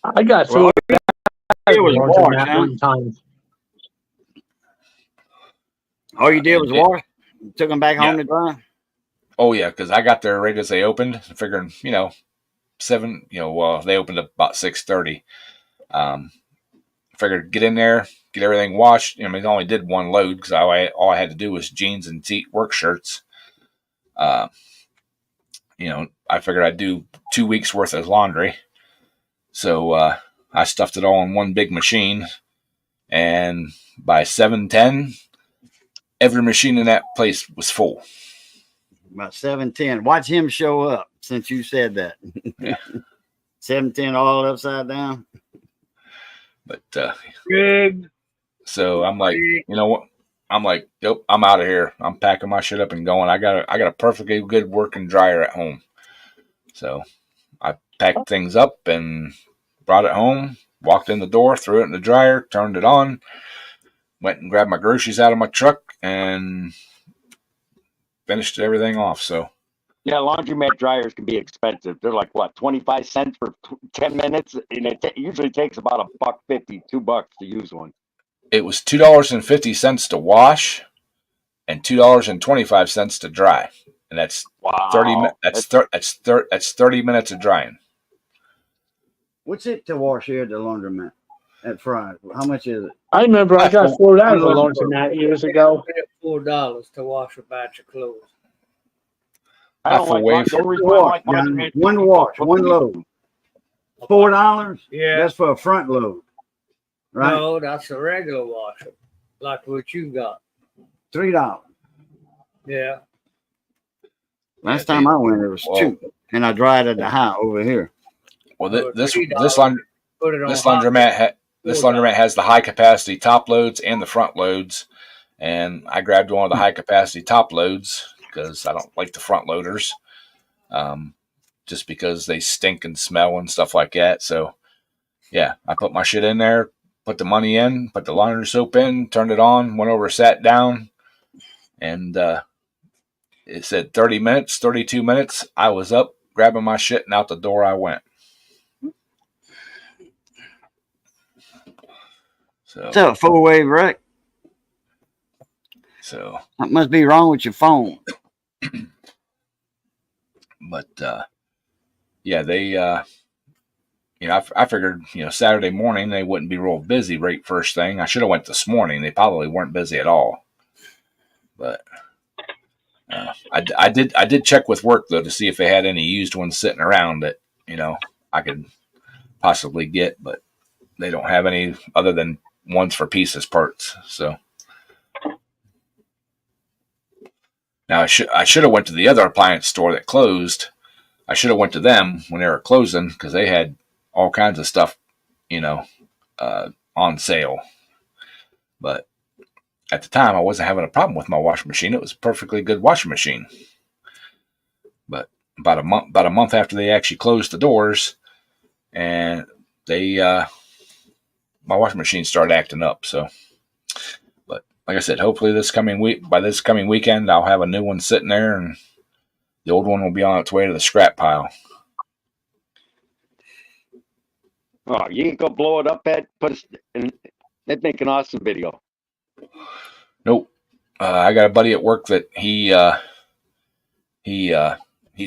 I got through it. It was wash, that huh? one time. All you did was wash. You took them back home to dry. Oh yeah, because I got there right as they opened, figuring, you know, 7. You know, well, they opened at about 6:30. Figured get in there, get everything washed. I mean, I only did one load because all I had to do was jeans and work shirts. You know, I figured I'd do 2 weeks worth of laundry, so I stuffed it all in one big machine, and by 7:10, every machine in that place was full. About 7:10. Watch him show up since you said that. Yeah. 7:10 all upside down. But Big. so I'm like, you know what? I'm like, nope, I'm out of here. I'm packing my shit up and going. I got a perfectly good working dryer at home. So I packed things up and brought it home, walked in the door, threw it in the dryer, turned it on, went and grabbed my groceries out of my truck and finished everything off. So Yeah, laundromat dryers can be expensive. They're like what, 25 cents for 10 minutes, and it usually takes about $1.50, $2 to use one. it was $2.50 to wash and $2.25 to dry, and that's Wow. 30. That's 30 minutes of drying. What's it to wash here at the laundromat at Fry's? How much is it? I remember I got $4 at the laundromat years ago. $4 to wash a batch of clothes. I don't Full like wave. the only reason I like laundromat- One wash, one load. $4? Yeah. That's for a front load. Right? No, that's a regular washer, like what you got. $3. Yeah. Last time I went, it was $2. And I dried at the high over here. Well, $3. this Put it on laundromat has the high capacity top loads and the front loads, and I grabbed one of the high capacity top loads because I don't like the front loaders. just because they stink and smell and stuff like that. So yeah, I put my shit in there, put the money in, put the laundry soap in, turned it on, went over, sat down, and it said 30 minutes, 32 minutes. I was up, grabbing my shit, and out the door I went. So It's a four-way wreck. So, What must be wrong with your phone? but yeah, they, I figured, Saturday morning they wouldn't be real busy right first thing. I should have went this morning. They probably weren't busy at all. But I did check with work though to see if they had any used ones sitting around that I could possibly get, but they don't have any other than ones for pieces parts. So. Now I should have went to the other appliance store that closed. I should have went to them when they were closing because they had all kinds of stuff, on sale. But at the time, I wasn't having a problem with my washing machine. It was a perfectly good washing machine. But about a month after they actually closed the doors, and my washing machine started acting up. So. Like I said, hopefully by this coming weekend, I'll have a new one sitting there, and the old one will be on its way to the scrap pile. Oh, you ain't gonna blow it up, Ed? That'd make an awesome video. Nope. I got a buddy at work that he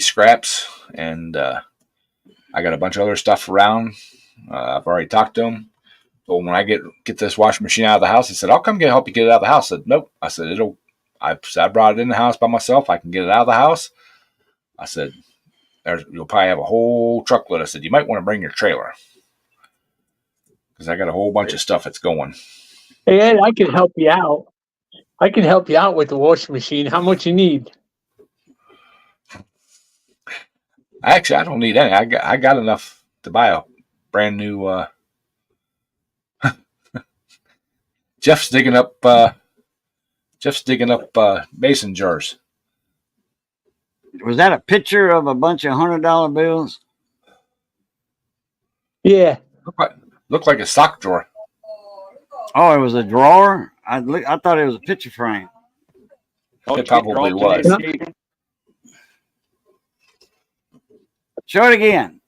scraps, and I got a bunch of other stuff around. I've already talked to him. So when I get this washing machine out of the house, he said, "I'll come help you get it out of the house." I said, "Nope." I said, I brought it in the house by myself. I can get it out of the house. I said, "You'll probably have a whole truckload." I said, "You might want to bring your trailer because I got a whole bunch of stuff that's going." Hey, Ed, I can help you out. I can help you out with the washing machine. How much you need? I don't need any. I got enough to buy a brand new. Jeff's digging up mason jars. Was that a picture of a bunch of $100 bills? Yeah. Looked like a sock drawer. Oh, it was a drawer. I thought it was a picture frame. It probably was. Show it again.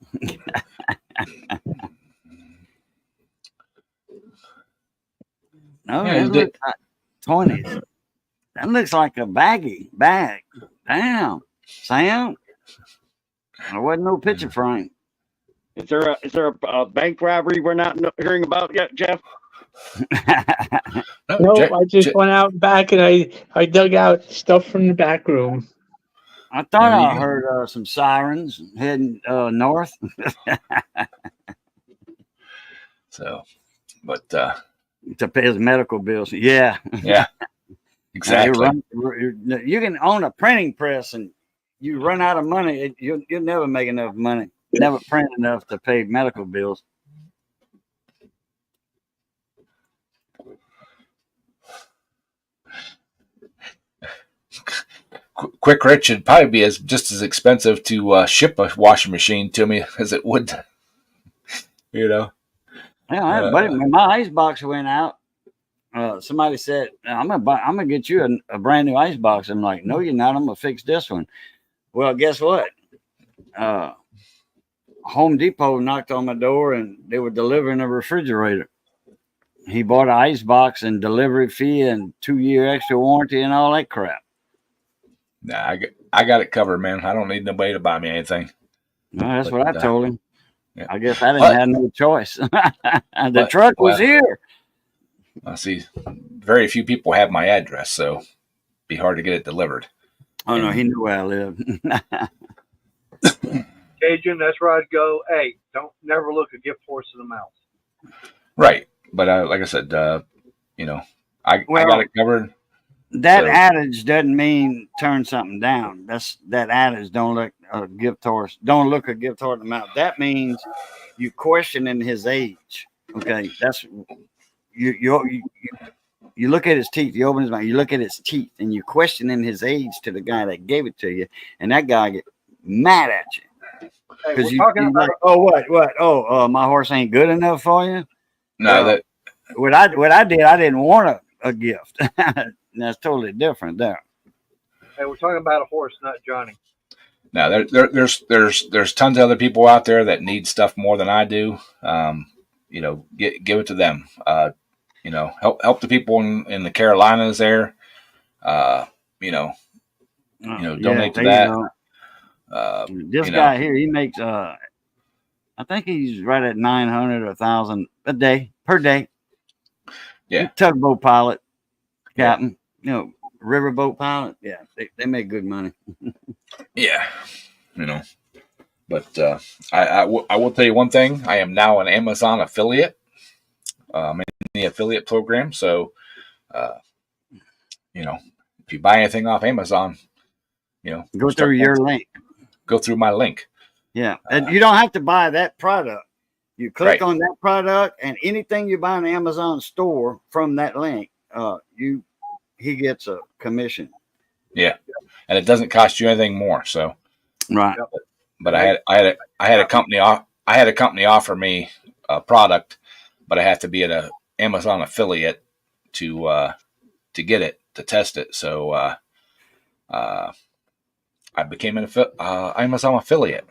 No, Yeah, that looks like 20s. That looks like a bag. Damn, Sam. There wasn't no picture frame. Is there a bank robbery we're not hearing about yet, Jeff? No, I just went out back and I dug out stuff from the back room. I thought I heard some sirens heading north. So, but to pay his medical bills. Yeah. Yeah. Exactly. You can own a printing press and you run out of money. You'll never make enough money. Never print enough to pay medical bills. Quick Rich would probably be just as expensive to ship a washing machine to me as it would, Yeah, buddy, when my ice box went out, somebody said, "I'm gonna get you a brand new ice box." I'm like, "No, you're not. I'm gonna fix this one." Well, guess what? Home Depot knocked on my door and they were delivering a refrigerator. He bought an ice box and delivery fee and 2-year extra warranty and all that crap. Nah, I got it covered, man. I don't need nobody to buy me anything. Well, that's what I told him. Yeah. I guess I didn't have no choice. The truck was here. I see. Very few people have my address, so it'd be hard to get it delivered. Oh no, he knew where I lived. Cajun, that's where I'd go. Hey, don't never look a gift horse in the mouth. Right, but like I said, I got it covered. That adage doesn't mean turn something down. That adage don't look a gift horse in the mouth. That means you questioning his age. Okay, that's you look at his teeth. You open his mouth. You look at his teeth, and you questioning his age to the guy that gave it to you, and that guy get mad at you. Hey, Because we're talking about what? Oh, my horse ain't good enough for you. No, Well, that what I did, I didn't want a gift. That's totally different there. hey, we're talking about a horse, not Johnny. no, there's tons of other people out there that need stuff more than I do. You know, give it to them. You know, help the people in the Carolinas there. You know, donate to there you that. go. This You know, guy here, he makes I think he's right at 900 or 1,000 a day per day. Yeah. Tugboat pilot, captain, riverboat pilot. Yeah, they make good money. yeah, you know. But I will tell you one thing. I am now an Amazon affiliate. In the affiliate program. So, you know, if you buy anything off Amazon, you know, Go through your link. Go through my link. Yeah, and you don't have to buy that product. You click Right. on that product, and anything you buy in the Amazon store from that link, he gets a commission. Yeah, and it doesn't cost you anything more. So, Right. but I had a company offer me a product, but I have to be at a Amazon affiliate to get it, to test it. So I became an Amazon affiliate.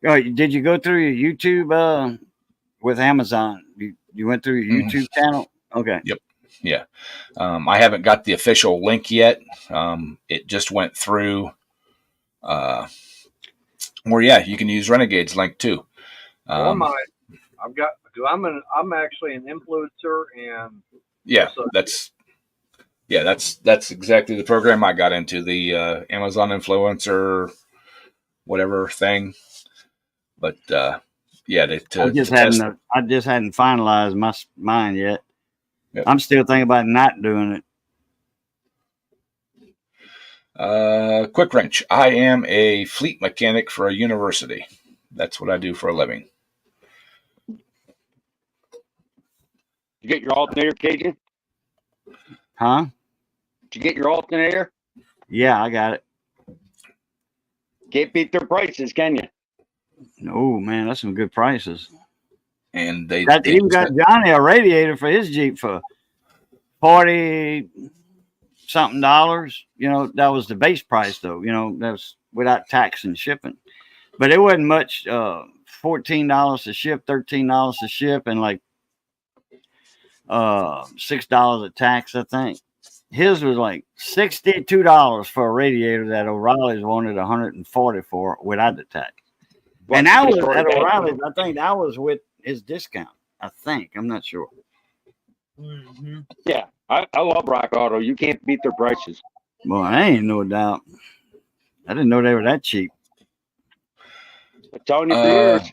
Oh, did you go through your YouTube with Amazon? You went through your YouTube channel? Okay. Yep. Yeah. I haven't got the official link yet. It just went through where, you can use Renegade's link too. I'm actually an influencer, and that's exactly the program I got into, the Amazon influencer, whatever thing. But I just hadn't finalized mine yet. Yep. I'm still thinking about not doing it. Quick wrench. I am a fleet mechanic for a university. That's what I do for a living. You get your alternator, Cajun? Huh? Did you get your alternator? Yeah, I got it. Can't beat their prices, can you? Oh man, that's some good prices. And they even got Johnny a radiator for his Jeep for $40 something. That was the base price though. That's without tax and shipping. But it wasn't much. $14 to ship, $13 to ship, and like $6 of tax, I think. His was like $62 for a radiator that O'Reilly's wanted $140 for without the tax. And I was at O'Reilly's. I think that was with his discount. I think. I'm not sure. Mm-hmm. Yeah, I love Rock Auto. You can't beat their prices. Well, I ain't no doubt. I didn't know they were that cheap. I'm telling you for years.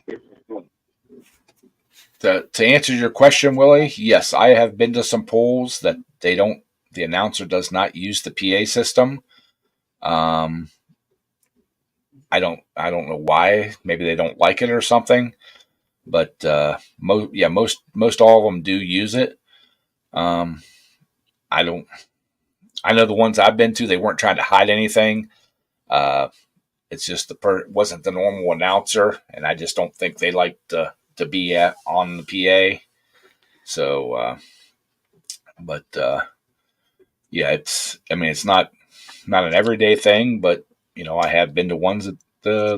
To answer your question, Willie, yes, I have been to some polls that the announcer does not use the PA system. I don't know why. Maybe they don't like it or something. But most all of them do use it. I know the ones I've been to, they weren't trying to hide anything. It's just wasn't the normal announcer, and I just don't think they like to be on the PA. So, it's not an everyday thing, but I have been to ones that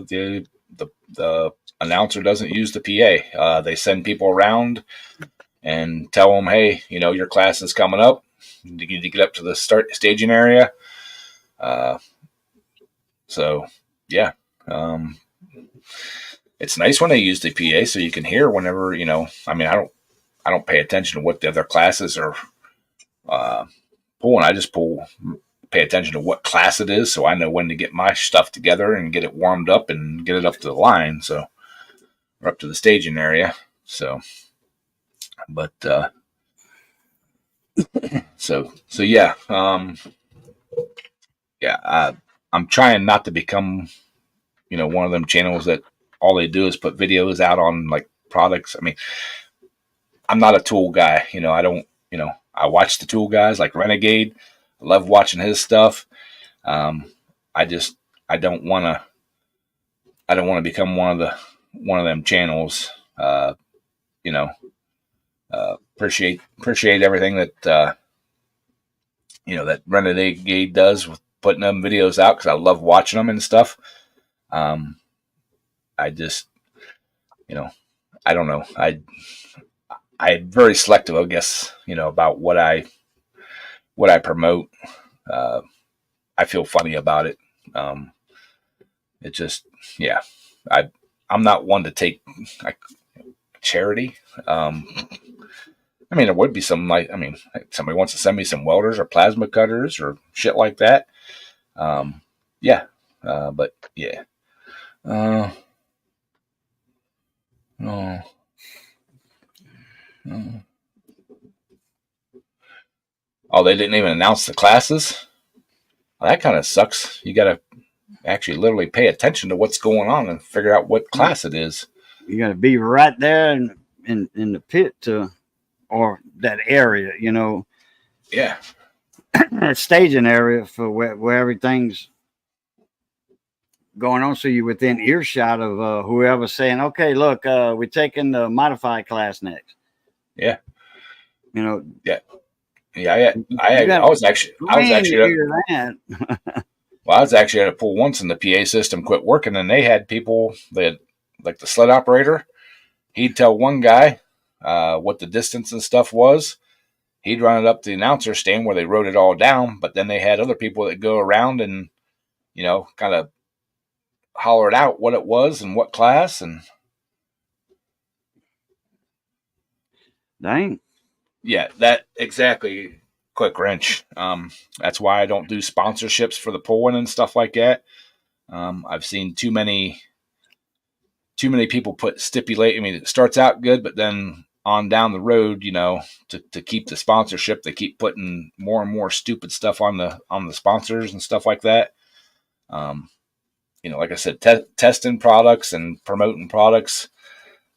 the announcer doesn't use the PA. They send people around and tell them, hey, your class is coming up. You need to get up to the staging area. It's nice when they use the PA so you can hear whenever, I don't pay attention to what the other classes are pulling. I just pay attention to what class it is, so I know when to get my stuff together and get it warmed up and get it up to the line. So, or up to the staging area. So, but, I'm trying not to become, one of them channels that all they do is put videos out on like products. I'm not a tool guy. I don't, I watch the tool guys like Renegade. I love watching his stuff. I don't want to, I don't want to become one of them channels. You know, appreciate everything that that Renegade does with putting them videos out, because I love watching them and stuff. I just, I don't know. I'm very selective, I guess, about what I promote. I feel funny about it. It just, yeah, I'm not one to take like charity. I mean, there would be some, like, I mean, somebody wants to send me some welders or plasma cutters or shit like that. Yeah. But yeah. Oh. Oh, they didn't even announce the classes. Well, that kind of sucks. You got to actually literally pay attention to what's going on and figure out what class it is. You got to be right there in the pit or that area, Yeah. that staging area for where everything's going on. So you're within earshot of whoever's saying, okay, look, we're taking the modified class next. Yeah. Yeah. Yeah. I was actually that. Well, I was actually at a pool once, and the PA system quit working, and they had people that, like the sled operator, he'd tell one guy what the distance and stuff was. He'd run it up to the announcer stand where they wrote it all down, but then they had other people that go around and, kind of hollered out what it was and what class. And Dang. Yeah, that exactly. Quick wrench. That's why I don't do sponsorships for the pulling and stuff like that. I've seen too many people stipulate. I mean, it starts out good, but then on down the road, to keep the sponsorship, they keep putting more and more stupid stuff on the sponsors and stuff like that. Like I said, testing products and promoting products.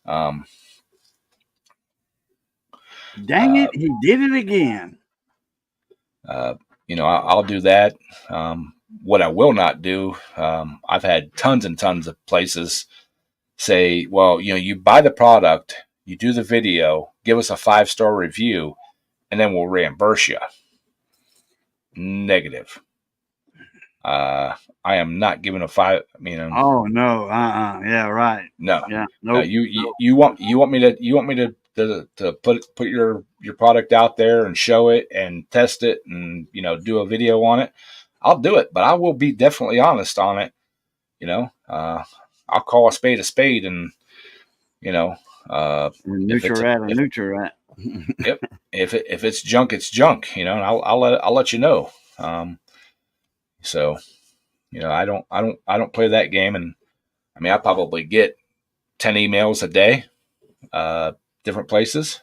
Dang it, he did it again. I'll do that. What I will not do, I've had tons and tons of places say, well, you buy the product, you do the video, give us a 5-star review, and then we'll reimburse you. Negative. I am not giving a 5. I mean, oh no, yeah, right. No, yeah, no. You want me to put your product out there and show it and test it and do a video on it. I'll do it, but I will be definitely honest on it. I'll call a spade and Nutrirat. Yep. If it's junk, it's junk. And I'll let you know. So I don't play that game. And I mean, I probably get 10 emails a day, different places.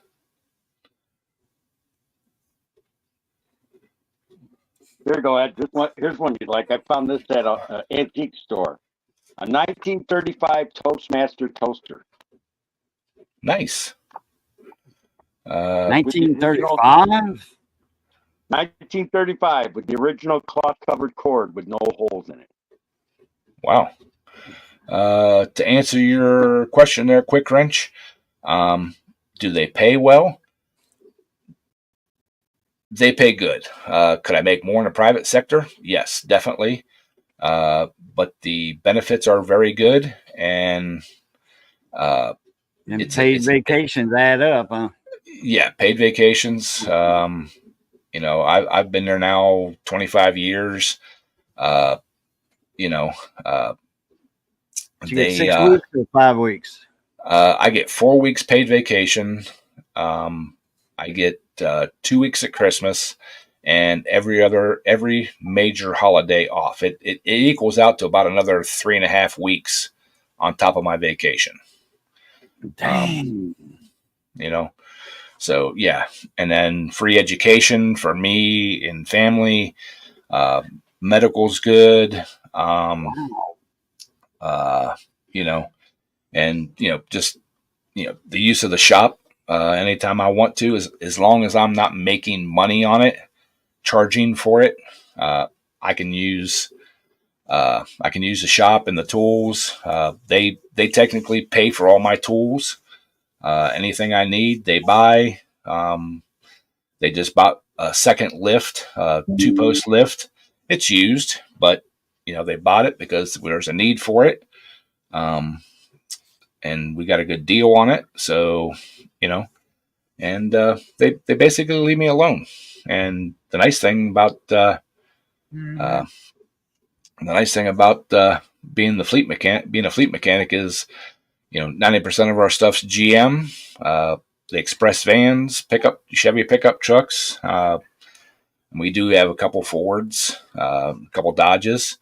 Here you go, Ed. Here's one you'd like. I found this at an antique store. A 1935 Toastmaster toaster. Nice. 1935? 1935 with the original cloth-covered cord with no holes in it. Wow. To answer your question there, Quick Wrench, do they pay well? They pay good. Could I make more in the private sector? Yes, definitely. But the benefits are very good, and paid vacations add up, huh? Yeah, paid vacations. I've been there now 25 years. You get 6 weeks or 5 weeks? I get 4 weeks paid vacation. I get 2 weeks at Christmas and every major holiday off. It equals out to about another 3.5 weeks on top of my vacation. Dang. So yeah. And then free education for me and family. Medical's good. Wow. And just the use of the shop anytime I want to, as long as I'm not making money on it, charging for it, I can use I can use the shop and the tools. They technically pay for all my tools. Anything I need, they buy. They just bought a second lift, 2-post lift. It's used, but they bought it because there's a need for it, and we got a good deal on it. So, and they basically leave me alone. And the nice thing about being a fleet mechanic is, 90% of our stuff's GM. The express vans, Chevy pickup trucks. We do have a couple Fords, a couple Dodges,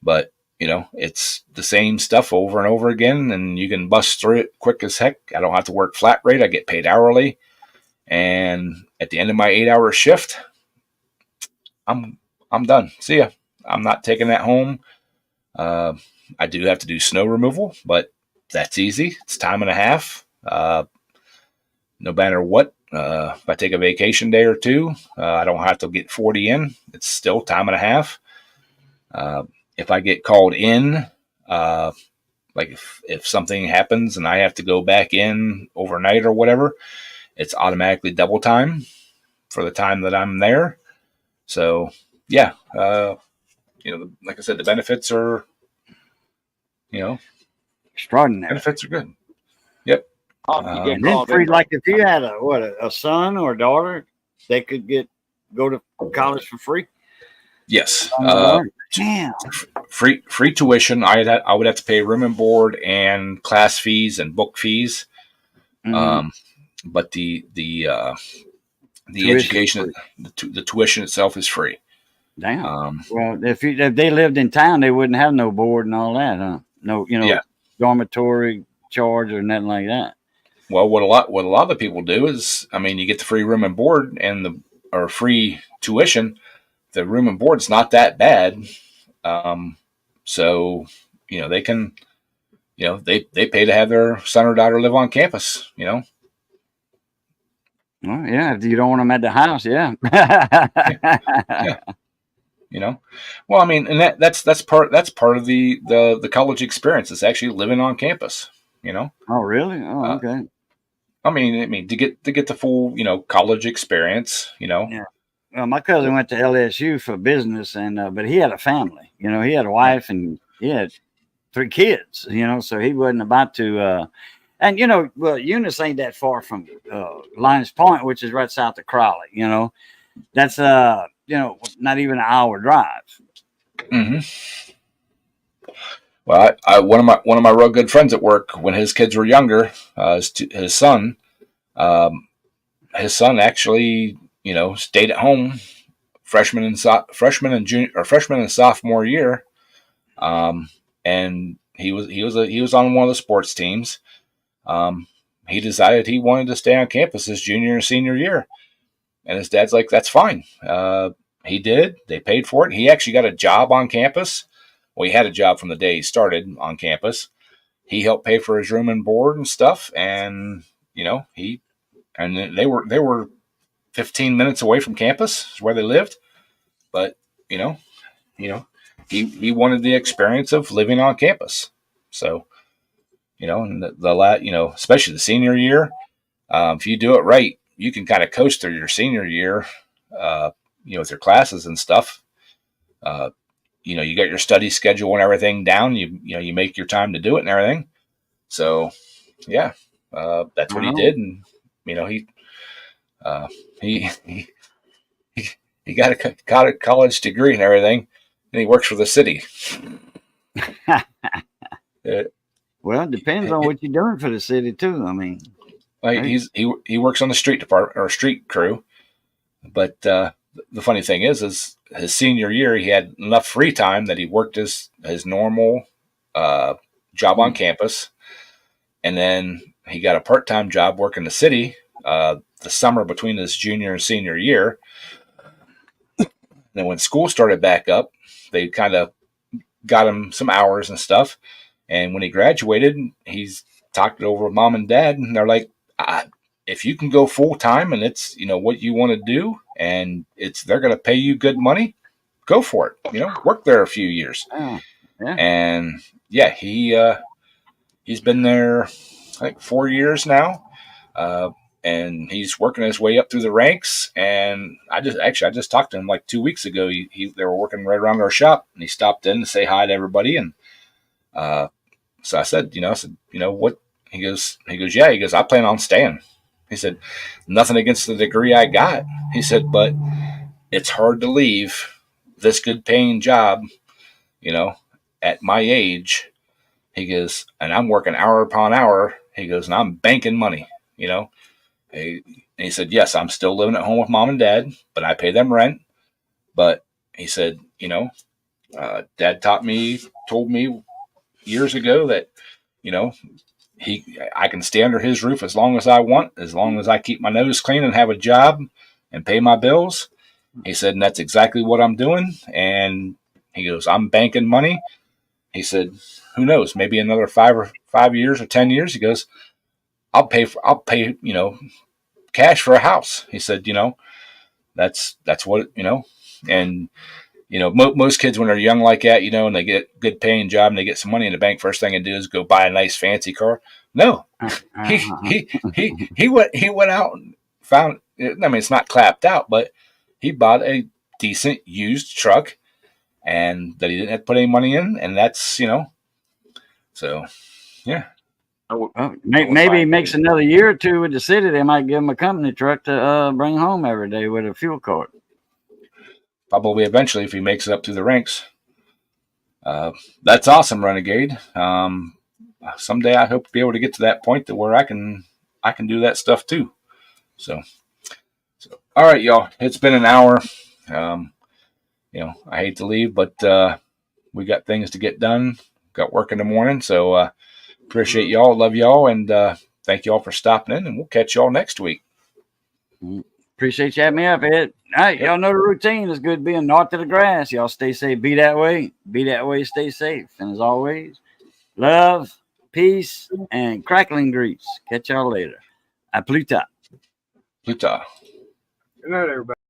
but it's the same stuff over and over again, and you can bust through it quick as heck. I don't have to work flat rate. I get paid hourly, and at the end of my 8-hour shift, I'm done. See ya. I'm not taking that home. I do have to do snow removal, but that's easy. It's time and a half. No matter what, if I take a vacation day or two, I don't have to get 40 in. It's still time and a half. If I get called in, like if something happens and I have to go back in overnight or whatever, it's automatically double time for the time that I'm there. So yeah, like I said, the benefits are, Extraordinary. benefits are good. Yep. You get And then called free, in. like if you had a son or a daughter, they could go to college for free. Yes. Damn. Free tuition. I would have to pay room and board and class fees and book fees. Mhm. But the Tuition education, the tuition itself is free. Damn. Well, if they lived in town, they wouldn't have no board and all that, huh? No, Yeah. dormitory charge or nothing like that. Well, what a lot of the people do is, you get the free room and board or free tuition. The room and board's not that bad. So, they can, they pay to have their son or daughter live on campus, Well, yeah, if you don't want them at the house, yeah. Well, and that's part of the college experience. It's actually living on campus, Oh, really? Oh, okay. to get the full, college experience, Yeah. Well, my cousin went to LSU for business, and but he had a family. He had a wife and he had 3 kids. So he wasn't about to. And well, Eunice ain't that far from Linus Point, which is right south of Crowley. That's not even an hour drive. Mm-hmm. Well, one of my real good friends at work, when his kids were younger, his son actually, stayed at home freshman and sophomore year, and he was on one of the sports teams. He decided he wanted to stay on campus his junior and senior year, and his dad's like, "That's fine." He did. They paid for it. He actually got a job on campus. Well, he had a job from the day he started on campus. He helped pay for his room and board and stuff, and they were 15 minutes away from campus, is where they lived. But he wanted the experience of living on campus. So, and especially the senior year, if you do it right, you can kind of coast through your senior year, with your classes and stuff. You got your study schedule and everything down. You make your time to do it and everything. So, yeah, that's what he did, and he got a college degree and everything, and he works for the city. Well, it depends on what you're doing for the city too. He works on the street department or street crew, but the funny thing is his senior year he had enough free time that he worked his normal job on campus, and then he got a part-time job working the city the summer between his junior and senior year. Then when school started back up, they kind of got him some hours and stuff. And when he graduated, he's talked it over with mom and dad, and they're like, if you can go full time and it's what you want to do, and they're going to pay you good money, go for it. Work there a few years. Yeah. Yeah. And yeah, he's been there, I think, 4 years now. And he's working his way up through the ranks. And I just talked to him like 2 weeks ago. They were working right around our shop, and he stopped in to say hi to everybody. And so I said, what? He goes, yeah. He goes, I plan on staying. He said, nothing against the degree I got. He said, but it's hard to leave this good paying job, at my age. He goes, and I'm working hour upon hour. He goes, and I'm banking money, And he said, yes, I'm still living at home with mom and dad, but I pay them rent. But he said, Dad told me years ago that, I can stay under his roof as long as I want, as long as I keep my nose clean and have a job and pay my bills. He said, and that's exactly what I'm doing. And he goes, I'm banking money. He said, who knows, maybe another 5 years or 10 years. He goes, I'll pay, cash for a house. He said, that's what, and, most kids when they're young like that, and they get a good paying job and they get some money in the bank, first thing they do is go buy a nice fancy car. No, he went out and found, it's not clapped out, but he bought a decent used truck and that he didn't have to put any money in. And that's, so yeah. Well, maybe he makes another year or two with the city. They might give him a company truck to bring home every day with a fuel card. Probably eventually if he makes it up through the ranks. That's awesome, Renegade. Someday I hope to be able to get to that point to where I can do that stuff too. So all right, y'all. It's been an hour. I hate to leave, but we got things to get done. Got work in the morning, so appreciate y'all. Love y'all, and thank y'all for stopping in. And we'll catch y'all next week. Appreciate you having me up, Ed. All right, y'all know the routine. It's good being north of the grass. Y'all stay safe. Be that way. Be that way. Stay safe. And as always, love, peace, and crackling grease. Catch y'all later. A Pluta. Pluta. Good night, everybody.